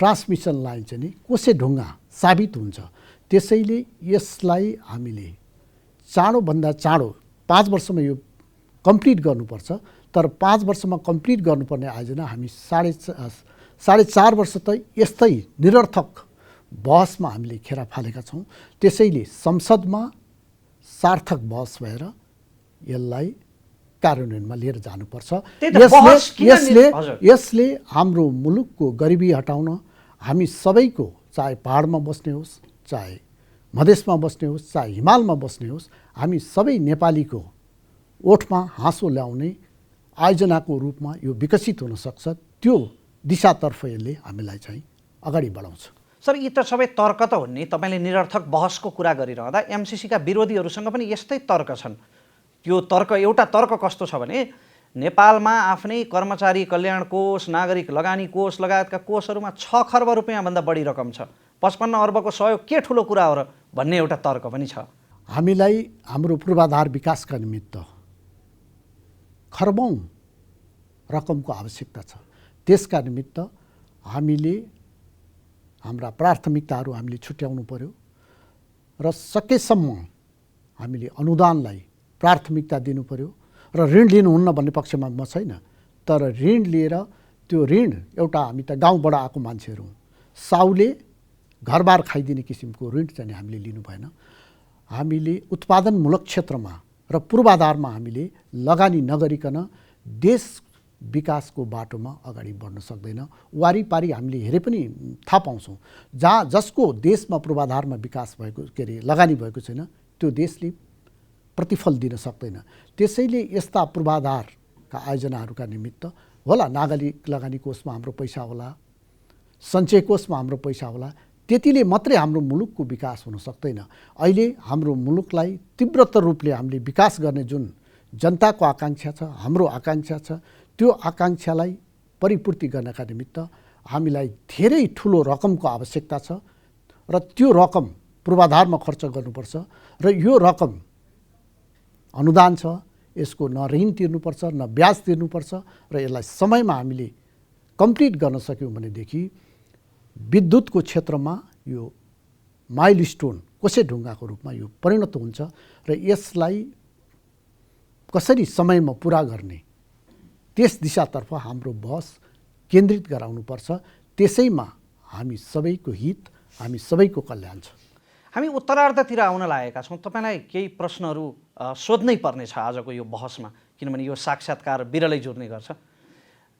ट्रान्समिसन लाइन चाहिँ नि कोसे ढुङ्गा साबित हुन्छ। त्यसैले यसलाई हामीले चाँडोभन्दा चाँडो 5 वर्षमा यो कम्प्लिट गर्नुपर्छ। तर 5 वर्षमा कम्प्लिट गर्नुपर्ने आयोजना हामी 4.5 वर्ष त यस्तै निरर्थक बहसमा हामीले खेरा फालेका छौँ। त्यसैले संसदमा सार्थक बहस भएर यसलाई कार्यान्वयनमा लिएर जानुपर्छ। यसले हाम्रो मुलुकको गरिबी हटाउन हामी सबैको, चाहे पहाडमा बस्ने होस्, चाहे मधेसमा बस्ने होस्, चाहे हिमालमा बस्ने होस्, हामी सबै नेपालीको ओठमा हाँसो ल्याउने आयोजनाको रूपमा यो विकसित हुन सक्छ। त्यो दिशातर्फ यसले हामीलाई चाहिँ अगाडि बढाउँछ। सर, यी त सबै तर्क त हुन् नि। तपाईँले निरर्थक बहसको कुरा गरिरहँदा एमसिसीका विरोधीहरूसँग पनि यस्तै तर्क छन्। त्यो तर्क, एउटा तर्क कस्तो छ भने नेपालमा आफ्नै कर्मचारी कल्याण कोष, नागरिक लगानी कोष लगायतका कोषहरूमा 6 खर्ब रुपियाँभन्दा बढी रकम छ। 55 अर्बको सहयोग के ठुलो कुरा हो र भन्ने एउटा तर्क पनि छ। हामीलाई हाम्रो पूर्वाधार विकासका निमित्त खर्बौँ रकमको आवश्यकता छ। त्यसका निमित्त हामीले हाम्रा प्राथमिकताहरू हामीले छुट्याउनु पर्यो र सकेसम्म हामीले अनुदानलाई प्राथमिकता दिनु पर्यो। र ऋण लिनुहुन्न भन्ने पक्षमा म छैन, तर ऋण लिएर त्यो ऋण एउटा, हामी त गाउँबाट आएको मान्छेहरू हौँ, साउले घरबार खाइदिने किसिमको ऋण चाहिँ हामीले लिनु भएन। हामीले उत्पादनमूलक क्षेत्रमा र पूर्वाधारमा हामीले लगानी नगरिकन देश विकासको बाटोमा अगाडि बढ्न सक्दैन। वारिपारि हामीले हेरे पनि थाहा पाउँछौँ, जसको देशमा पूर्वाधारमा विकास भएको, के अरे लगानी भएको छैन, त्यो देशले प्रतिफल दिन सक्दैन। त्यसैले यस्ता पूर्वाधारका आयोजनाहरूका निमित्त होला नागरिक लगानी कोषमा हाम्रो पैसा होला, सञ्चय कोषमा हाम्रो पैसा होला, त्यतिले मात्रै हाम्रो मुलुकको विकास हुन सक्दैन। अहिले हाम्रो मुलुकलाई तीव्रतर रूपले हामीले विकास गर्ने जुन जनताको आकाङ्क्षा छ, हाम्रो आकाङ्क्षा छ, त्यो आकाङ्क्षालाई परिपूर्ति गर्नका निमित्त हामीलाई धेरै ठुलो रकमको आवश्यकता छ र त्यो रकम पूर्वाधारमा खर्च गर्नुपर्छ। र यो रकम अनुदान छ, यसको न ऋण तिर्नुपर्छ न ब्याज तिर्नुपर्छ र यसलाई समयमा हामीले कम्प्लिट गर्न सक्यौँ भनेदेखि विद्युतको क्षेत्रमा यो माइलस्टोन कोसेढुङ्गाको रूपमा यो परिणत हुन्छ र यसलाई कसरी समयमा पुरा गर्ने त्यस दिशातर्फ हाम्रो बहस केन्द्रित गराउनुपर्छ। त्यसैमा हामी सबैको हित, हामी सबैको कल्याण छ। हामी उत्तरार्धतिर आउन लागेका छौँ। तपाईँलाई केही प्रश्नहरू सोध्नै पर्नेछ आजको यो बहसमा, किनभने यो साक्षात्कार बिरलै जुर्ने गर्छ।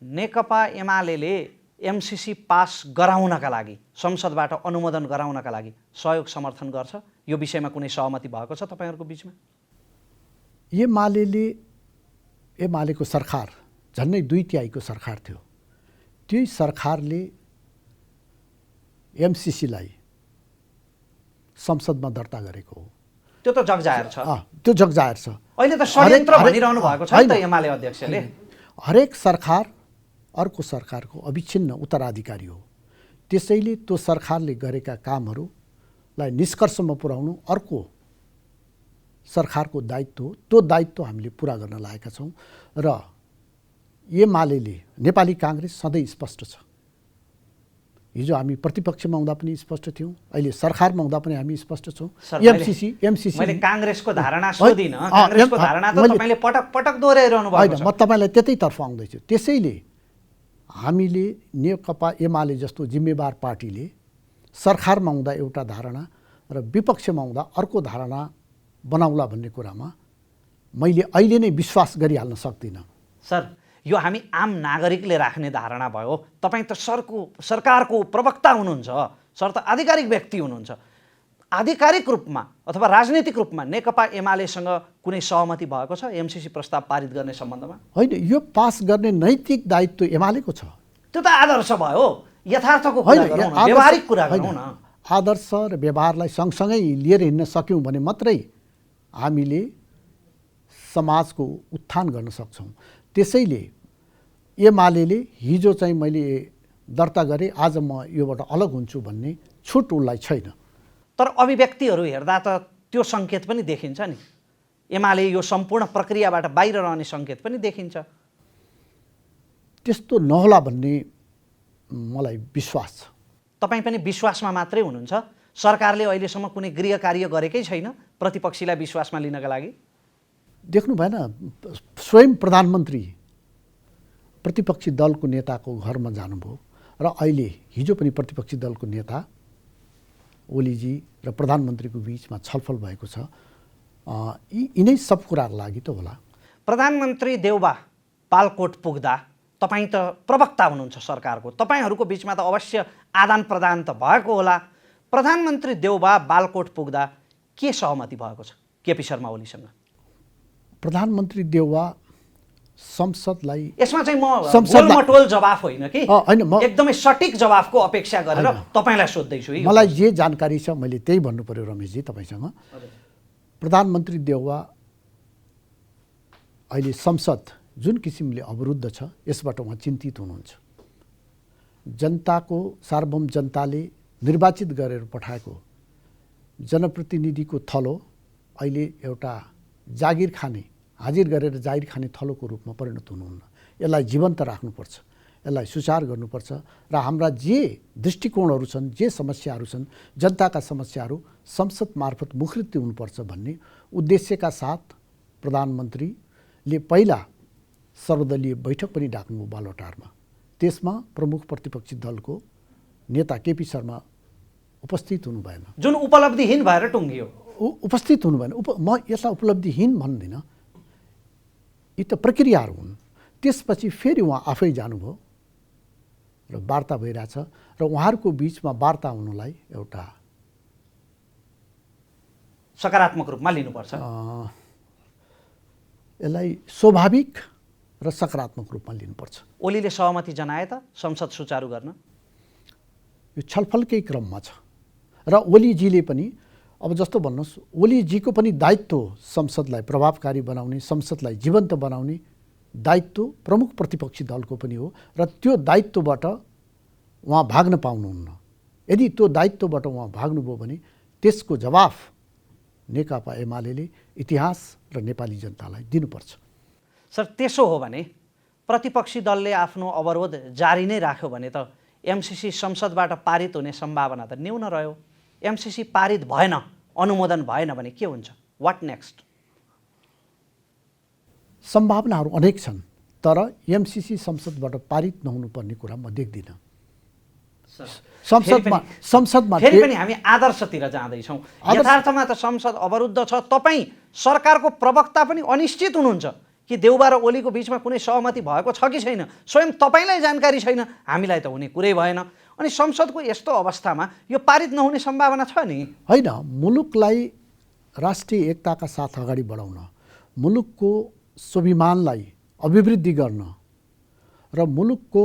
नेकपा एमाले एमसिसी पास गराउनका लागि, संसदबाट अनुमोदन गराउनका लागि सहयोग समर्थन गर्छ? यो विषयमा कुनै सहमति भएको छ तपाईँहरूको बिचमा? एमालेको सरकार झन्डै 2/3 सरकार थियो। त्यही सरकारले एमसिसीलाई संसदमा दर्ता गरेको हो। त्यो त जगजाहेर छ। त्यो जगजाहेर छ। अहिले त षड्यन्त्र भनिरहनु भएको छ नि त एमाले अध्यक्षले। हरेक सरकार अर्को सरकारको अविच्छिन्न उत्तराधिकारी हो। त्यसैले त्यो सरकारले गरेका कामहरूलाई निष्कर्षमा पुर्याउनु अर्को सरकारको दायित्व हो। त्यो दायित्व हामीले पुरा गर्न लागेका छौँ र एमाले, नेपाली काङ्ग्रेस सधैँ स्पष्ट छ। हिजो हामी प्रतिपक्षमा हुँदा पनि स्पष्ट थियौँ, अहिले सरकारमा हुँदा पनि हामी स्पष्ट छौँ। एमसिसी मैले काङ्ग्रेसको धारणा सोधिनँ, काङ्ग्रेसको धारणा त तपाईँले पटक पटक दोहोऱ्याइरहनु भएको छ। म तपाईँलाई त्यतैतर्फ आउँदैछु। त्यसैले हामीले नेकपा एमाले जस्तो जिम्मेवार पार्टीले सरकारमा हुँदा एउटा धारणा र विपक्षमा हुँदा अर्को धारणा बनाउला भन्ने कुरामा मैले अहिले नै विश्वास गरिहाल्न सक्दिनँ। सर, यो हामी आम नागरिकले राख्ने धारणा भयो। तपाईँ त सरकारको प्रवक्ता हुनुहुन्छ, सर त आधिकारिक व्यक्ति हुनुहुन्छ। आधिकारिक रूपमा अथवा राजनीतिक रूपमा नेकपा एमालेसँग कुनै सहमति भएको छ एमसिसी प्रस्ताव पारित गर्ने सम्बन्धमा? होइन, यो पास गर्ने नैतिक दायित्व एमालेको छ। त्यो त आदर्श भयो, यथार्थको कुरा गरौँ न, व्यवहारिक कुरा गरौँ न। आदर्श र व्यवहारलाई सँगसँगै लिएर हिँड्न सक्यौँ भने मात्रै हामीले समाजको उत्थान गर्न सक्छौँ। त्यसैले एमाले हिजो चाहिँ मैले दर्ता गरेँ, आज म योबाट अलग हुन्छु भन्ने छुट उसलाई छैन। तर अभिव्यक्तिहरू हेर्दा त त्यो सङ्केत पनि देखिन्छ नि। एमाले यो सम्पूर्ण प्रक्रियाबाट बाहिर रहने सङ्केत पनि देखिन्छ। त्यस्तो नहोला भन्ने मलाई विश्वास छ। तपाईँ पनि विश्वासमा मात्रै हुनुहुन्छ? सरकारले अहिलेसम्म कुनै गृह कार्य गरेकै छैन प्रतिपक्षीलाई विश्वासमा लिनका लागि? देख्नु भएन, स्वयं प्रधानमन्त्री प्रतिपक्षी दलको नेताको घरमा जानुभयो र अहिले हिजो पनि प्रतिपक्षी दलको नेता ओलीजी र प्रधानमन्त्रीको बिचमा छलफल भएको छ। यिनै सब कुराको लागि त होला। प्रधानमन्त्री देउबा बालकोट पुग्दा तपाईँ त प्रवक्ता हुनुहुन्छ सरकारको, तपाईँहरूको बिचमा त अवश्य आदान प्रदान त भएको होला। प्रधानमन्त्री देउबा बालकोट पुग्दा के सहमति भएको छ केपी शर्मा ओलीसँग? प्रधानमन्त्री देउबा संसदलाई यसमा चाहिँ म गोलमटोल जवाफ होइन कि एकदमै सटिक जवाफको अपेक्षा गरेर तपाईँलाई सोध्दैछु। मलाई जे जानकारी छ मैले त्यही भन्नु पर्यो रमेशजी तपाईँसँग। प्रधानमन्त्री देउबा अहिले संसद जुन किसिमले अवरुद्ध छ यसबाट उहाँ चिन्तित हुनुहुन्छ। जनताको सार्वभौम जनताले निर्वाचित गरेर पठाएको जनप्रतिनिधिको थलो अहिले एउटा जागिर खाने, हाजिर गरेर जागिर खाने थलोको रूपमा परिणत हुनुहुन्न। यसलाई जीवन्त राख्नुपर्छ, यसलाई सुचार गर्नुपर्छ र हाम्रा जे दृष्टिकोणहरू छन्, जे समस्याहरू छन्, जनताका समस्याहरू संसद मार्फत मुखरित हुनुपर्छ भन्ने उद्देश्यका साथ प्रधानमन्त्रीले पहिला सर्वदलीय बैठक पनि डाक्नुभयो बालुवाटारमा। त्यसमा प्रमुख प्रतिपक्षी दलको नेता केपी शर्मा उपस्थित हुनु भएन, जुन उपलब्धिहीन भएर टुङ्गियो। उपस्थित हुनु भएन। म यसलाई उपलब्धिहीन भन्दिनँ, यी त प्रक्रियाहरू हुन्। त्यसपछि फेरि उहाँ आफै जानुभयो र वार्ता भइरहेछ र उहाँहरूको बिचमा वार्ता हुनुलाई एउटा सकारात्मक रूपमा लिनुपर्छ। यसलाई स्वाभाविक र सकारात्मक रूपमा लिनुपर्छ। ओलीले सहमति जनाए त संसद सुचारू गर्न? यो छलफलकै क्रममा छ र ओलीजीले पनि अब जस्तो भन्नुहोस्, ओलीजीको पनि दायित्व संसदलाई प्रभावकारी बनाउने, संसदलाई जीवन्त बनाउने दायित्व प्रमुख प्रतिपक्षी दलको पनि हो र त्यो दायित्वबाट उहाँ भाग्न पाउनुहुन्न। यदि त्यो दायित्वबाट उहाँ भाग्नुभयो भने त्यसको जवाफ नेकपा एमाले इतिहास र नेपाली जनतालाई दिनुपर्छ। सर, त्यसो हो भने प्रतिपक्षी दलले आफ्नो अवरोध जारी नै राख्यो भने त एमसीसी संसदबाट पारित हुने सम्भावना त न्यून रह्यो। एमसीसी पारित भएन, अनुमोदन भएन भने के हुन्छ? What next? सम्भावनाहरू अनेक छन्, तर एमसीसी संसदबाट पारित नहुनुपर्ने कुरा म देख्दिनँ। संसदमा फेरि पनि हामी आदर्शतिर जाँदैछौँ। यथार्थमा त संसद अवरुद्ध छ। तपाईँ सरकारको प्रवक्ता पनि अनिश्चित हुनुहुन्छ कि देउबा र ओलीको बिचमा कुनै सहमति भएको छ कि छैन। स्वयं तपाईँलाई जानकारी छैन, हामीलाई त हुने कुरै भएन। अनि संसदको यस्तो अवस्थामा यो पारित नहुने सम्भावना छ नि? होइन, मुलुकलाई राष्ट्रिय एकताका साथ अगाडि बढाउन, मुलुकको स्वाभिमानलाई अभिवृद्धि गर्न र मुलुकको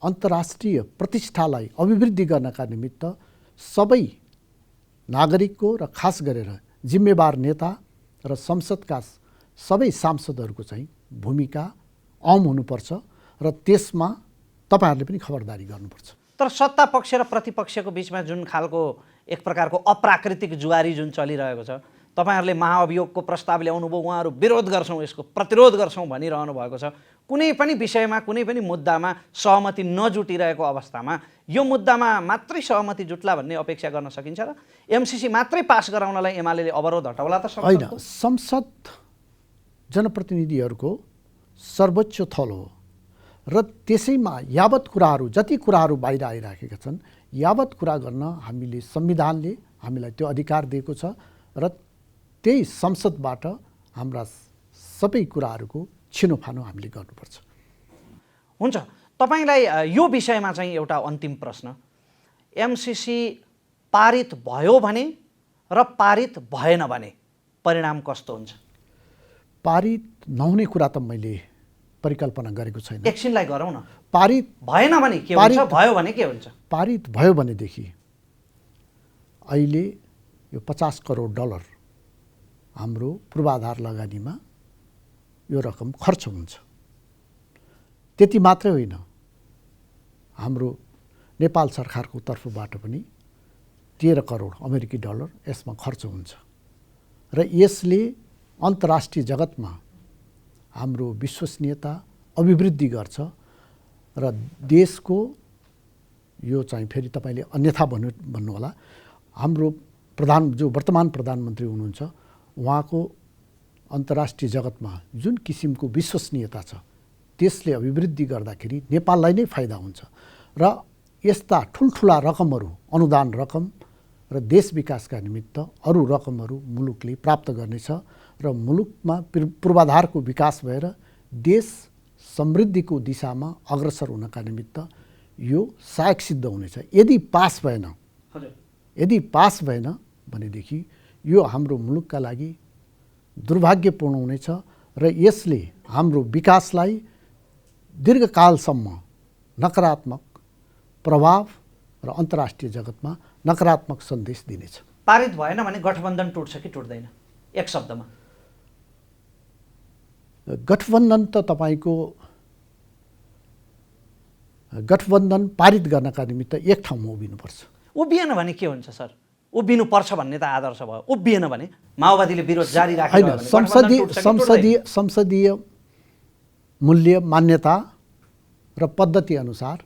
अन्तर्राष्ट्रिय प्रतिष्ठालाई अभिवृद्धि गर्नका निमित्त सबै नागरिकको र खास गरेर जिम्मेवार नेता र संसदका सबै सांसदहरूको चाहिँ भूमिका अहम हुनुपर्छ र त्यसमा तपाईहरूले पनि खबरदारी गर्नुपर्छ। तर सत्ता पक्ष र प्रतिपक्षको बिचमा जुन खालको एक प्रकारको अप्राकृतिक जुवारी जुन चलिरहेको छ, तपाईहरूले महाअभियोगको प्रस्ताव ल्याउनुभयो, उहाँहरू विरोध गर्छौँ, यसको प्रतिरोध गर्छौँ भनिरहनु भएको छ। कुनै पनि विषयमा, कुनै पनि मुद्दामा सहमति नजुटिरहेको अवस्थामा यो मुद्दामा मात्रै सहमति जुट्ला भन्ने अपेक्षा गर्न सकिन्छ र एमसीसी मात्रै पास गराउनलाई एमाले अवरोध हटाउला त? होइन, संसद जनप्रतिनिधिहरूको सर्वोच्च थलो हो र त्यसैमा यावत कुराहरू, जति कुराहरू बाहिर आइराखेका छन्, यावत कुरा गर्न हामीले संविधानले हामीलाई त्यो अधिकार दिएको छ र त्यही संसदबाट हाम्रा सबै कुराहरूको छिनोफानो हामीले गर्नुपर्छ। हुन्छ, तपाईँलाई यो विषयमा चाहिँ एउटा अन्तिम प्रश्न। एमसीसी पारित भयो भने र पारित भएन भने परिणाम कस्तो हुन्छ? पारित नहुने कुरा त मैले परिकल्पना गरेको छैन। एकछिनलाई गरौँ न। पारित भएन भने के हुन्छ, भयो भने के हुन्छ? पारित भयो भनेदेखि अहिले यो 50 करोड डलर हाम्रो पूर्वाधार लगानीमा यो रकम खर्च हुन्छ। त्यति मात्रै होइन, हाम्रो नेपाल सरकारको तर्फबाट पनि 13 करोड अमेरिकी डलर यसमा खर्च हुन्छ र यसले अन्तर्राष्ट्रिय जगतमा हाम्रो विश्वसनीयता अभिवृद्धि गर्छ र देशको यो चाहिँ फेरि तपाईँले अन्यथा भन्नु होला, हाम्रो जो वर्तमान प्रधानमन्त्री हुनुहुन्छ उहाँको अन्तर्राष्ट्रिय जगतमा जुन किसिमको विश्वसनीयता छ त्यसले अभिवृद्धि गर्दाखेरि नेपाललाई नै फाइदा हुन्छ र यस्ता ठुल्ठुला रकमहरू, अनुदान रकम र देश विकासका निमित्त अरू रकमहरू मुलुकले प्राप्त गर्नेछ र मुलुकमा पूर्वाधारको विकास भएर देश समृद्धिको दिशामा अग्रसर हुनका निमित्त यो सहायक सिद्ध हुनेछ। यदि पास भएन भनेदेखि यो हाम्रो मुलुकका लागि दुर्भाग्यपूर्ण हुनेछ र यसले हाम्रो विकासलाई दीर्घकालसम्म नकारात्मक प्रभाव र अन्तर्राष्ट्रिय जगतमा नकारात्मक सन्देश दिनेछ। पारित भएन भने गठबन्धन टुट्छ कि टुट्दैन? एक शब्दमा गठबन्धन त तपाईँको गठबन्धन पारित गर्नका निमित्त एक ठाउँमा उभिनुपर्छ। उभिएन भने के हुन्छ सर? उभिनुपर्छ भन्ने त आदर्श भयो, उभिएन भने माओवादीले विरोध जारी राखेको होइन। संसदीय मूल्य मान्यता र पद्धति अनुसार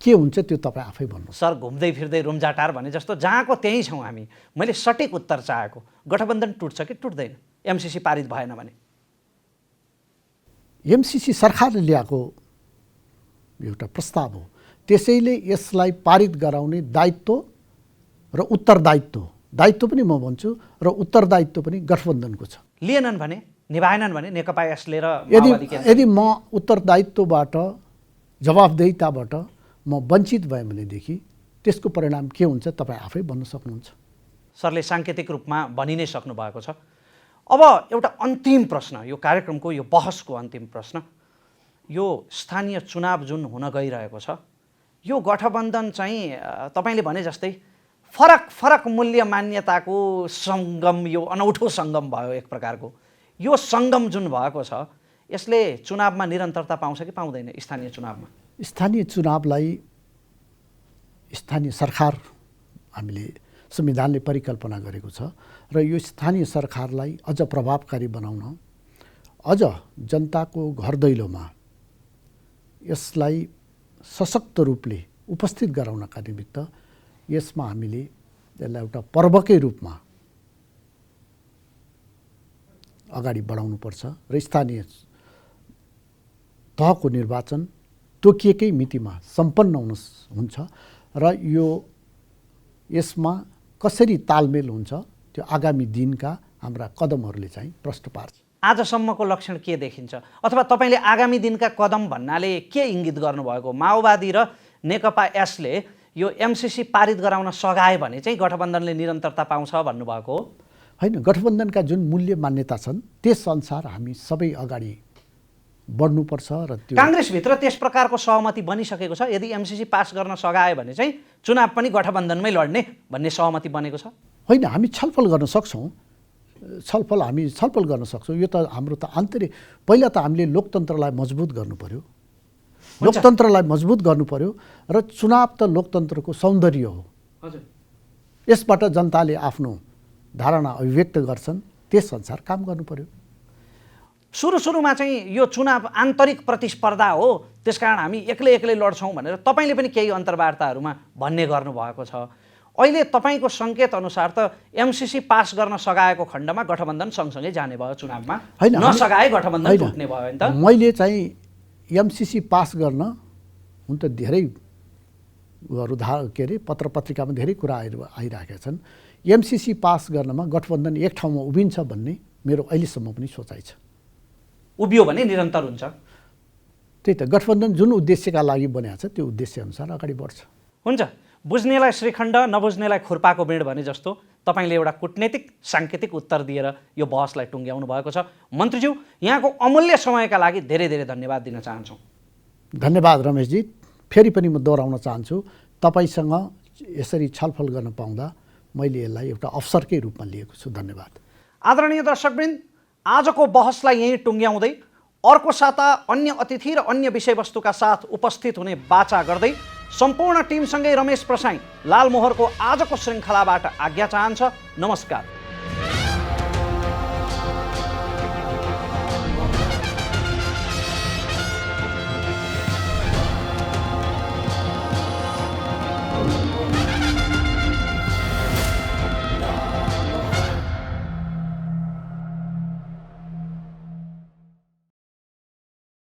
के हुन्छ त्यो तपाईँ आफै भन्नु। सर घुम्दै फिर्दै रुम्जाटार भने जस्तो जहाँको त्यहीँ छौँ हामी। मैले सटिक उत्तर चाहेको, गठबन्धन टुट्छ कि टुट्दैन एमसिसी पारित भएन भने? एमसिसी सरकारले ल्याएको एउटा प्रस्ताव हो, त्यसैले यसलाई पारित गराउने दायित्व र उत्तरदायित्व पनि म भन्छु र उत्तरदायित्व पनि गठबन्धनको छ। लिएनन् भने, निभाएनन् भने नेकपा यसले र यदि म उत्तरदायित्वबाट जवाबदेहिताबाट म वञ्चित भएँ भनेदेखि त्यसको परिणाम के हुन्छ तपाईँ आफै भन्न सक्नुहुन्छ। सरले साङ्केतिक रूपमा भनि नै सक्नु भएको छ। अब एउटा अन्तिम प्रश्न, यो कार्यक्रमको यो बहसको अन्तिम प्रश्न, यो स्थानीय चुनाव जुन हुन गइरहेको छ, यो गठबन्धन चाहिँ तपाईँले भने जस्तै फरक मूल्य मान्यताको सङ्गम, यो अनौठो सङ्गम भयो एक प्रकारको। यो सङ्गम जुन भएको छ यसले चुनावमा निरन्तरता पाउँछ कि पाउँदैन? स्थानीय चुनावमा स्थानीय चुनावलाई स्थानीय सरकार हामीले संविधानले परिकल्पना गरेको छ र यो स्थानीय सरकारलाई अझ प्रभावकारी बनाउन, अझ जनताको घर दैलोमा यसलाई सशक्त रूपले उपस्थित गराउनका निमित्त यसमा हामीले यसलाई एउटा पर्वकै रूपमा अगाडि बढाउनुपर्छ र स्थानीय तहको निर्वाचन तोकिएकै मितिमा सम्पन्न हुन्छ र यसमा कसरी तालमेल हुन्छ त्यो आगामी दिनका हाम्रा कदमहरूले चाहिँ प्रश्न पार्छ। आजसम्मको लक्षण के देखिन्छ? अथवा तपाईँले आगामी दिनका कदम भन्नाले के इङ्गित गर्नुभएको? माओवादी र नेकपा यसले यो एमसिसी पारित गराउन सघाए भने चाहिँ गठबन्धनले निरन्तरता पाउँछ भन्नुभएको हो? होइन, गठबन्धनका जुन मूल्य मान्यता छन् त्यसअनुसार हामी सबै अगाडि बढ्नुपर्छ र त्यो काङ्ग्रेसभित्र त्यस प्रकारको सहमति बनिसकेको छ। यदि एमसिसी पास गर्न सघायो भने चाहिँ चुनाव पनि गठबन्धनमै लड्ने भन्ने सहमति बनेको छ। होइन, हामी छलफल गर्न सक्छौँ, हामी छलफल गर्न सक्छौँ। यो त हाम्रो त आन्तरिक, पहिला त हामीले लोकतन्त्रलाई मजबुत गर्नु पर्यो, र चुनाव त लोकतन्त्रको सौन्दर्य हो। यसबाट जनताले आफ्नो धारणा अभिव्यक्त गर्छन्, त्यसअनुसार काम गर्नु पर्यो। सुरुमा चाहिँ यो चुनाव आन्तरिक प्रतिस्पर्धा हो, त्यसकारण हामी एक्लै लड्छौँ भनेर तपाईँले पनि केही अन्तर्वार्ताहरूमा भन्ने गर्नुभएको छ। अहिले तपाईँको सङ्केत अनुसार त एमसिसी पास गर्न सघाएको खण्डमा गठबन्धन सँगसँगै जाने भयो चुनावमा, नसघाए गठबन्धन टुट्ने भयो नि त। मैले चाहिँ एमसिसी पास गर्न हुन त धेरै पत्र पत्रिकामा धेरै कुराहरू आइरहेका छन्। एमसिसी पास गर्नमा गठबन्धन एक ठाउँमा उभिन्छ भन्ने मेरो अहिलेसम्म पनि सोचाइ छ। उभियो भने निरन्तर हुन्छ। त्यही त, गठबन्धन जुन उद्देश्यका लागि बनेको छ त्यो उद्देश्य अनुसार अगाडि बढ्छ। हुन्छ, बुझ्नेलाई श्रीखण्ड, नबुझ्नेलाई खुर्पाको बिँड भने जस्तो तपाईँले एउटा कूटनीतिक साङ्केतिक उत्तर दिएर यो बहसलाई टुङ्ग्याउनु भएको छ। मन्त्रीज्यू, यहाँको अमूल्य समयका लागि धेरै धेरै धन्यवाद दिन चाहन्छौँ। धन्यवाद रमेशजी। फेरि पनि म दोहोऱ्याउन चाहन्छु, तपाईँसँग यसरी छलफल गर्न पाउँदा मैले यसलाई एउटा अवसरकै रूपमा लिएको छु। धन्यवाद। आदरणीय दर्शकवृन्द, आजको बहसलाई यहीँ टुङ्ग्याउँदै अर्को साता अन्य अतिथि र अन्य विषयवस्तुका साथ उपस्थित हुने बाचा गर्दै सम्पूर्ण टिमसँगै रमेश प्रसाईँ लालमोहरको आजको श्रृङ्खलाबाट आज्ञा चाहन्छ। नमस्कार।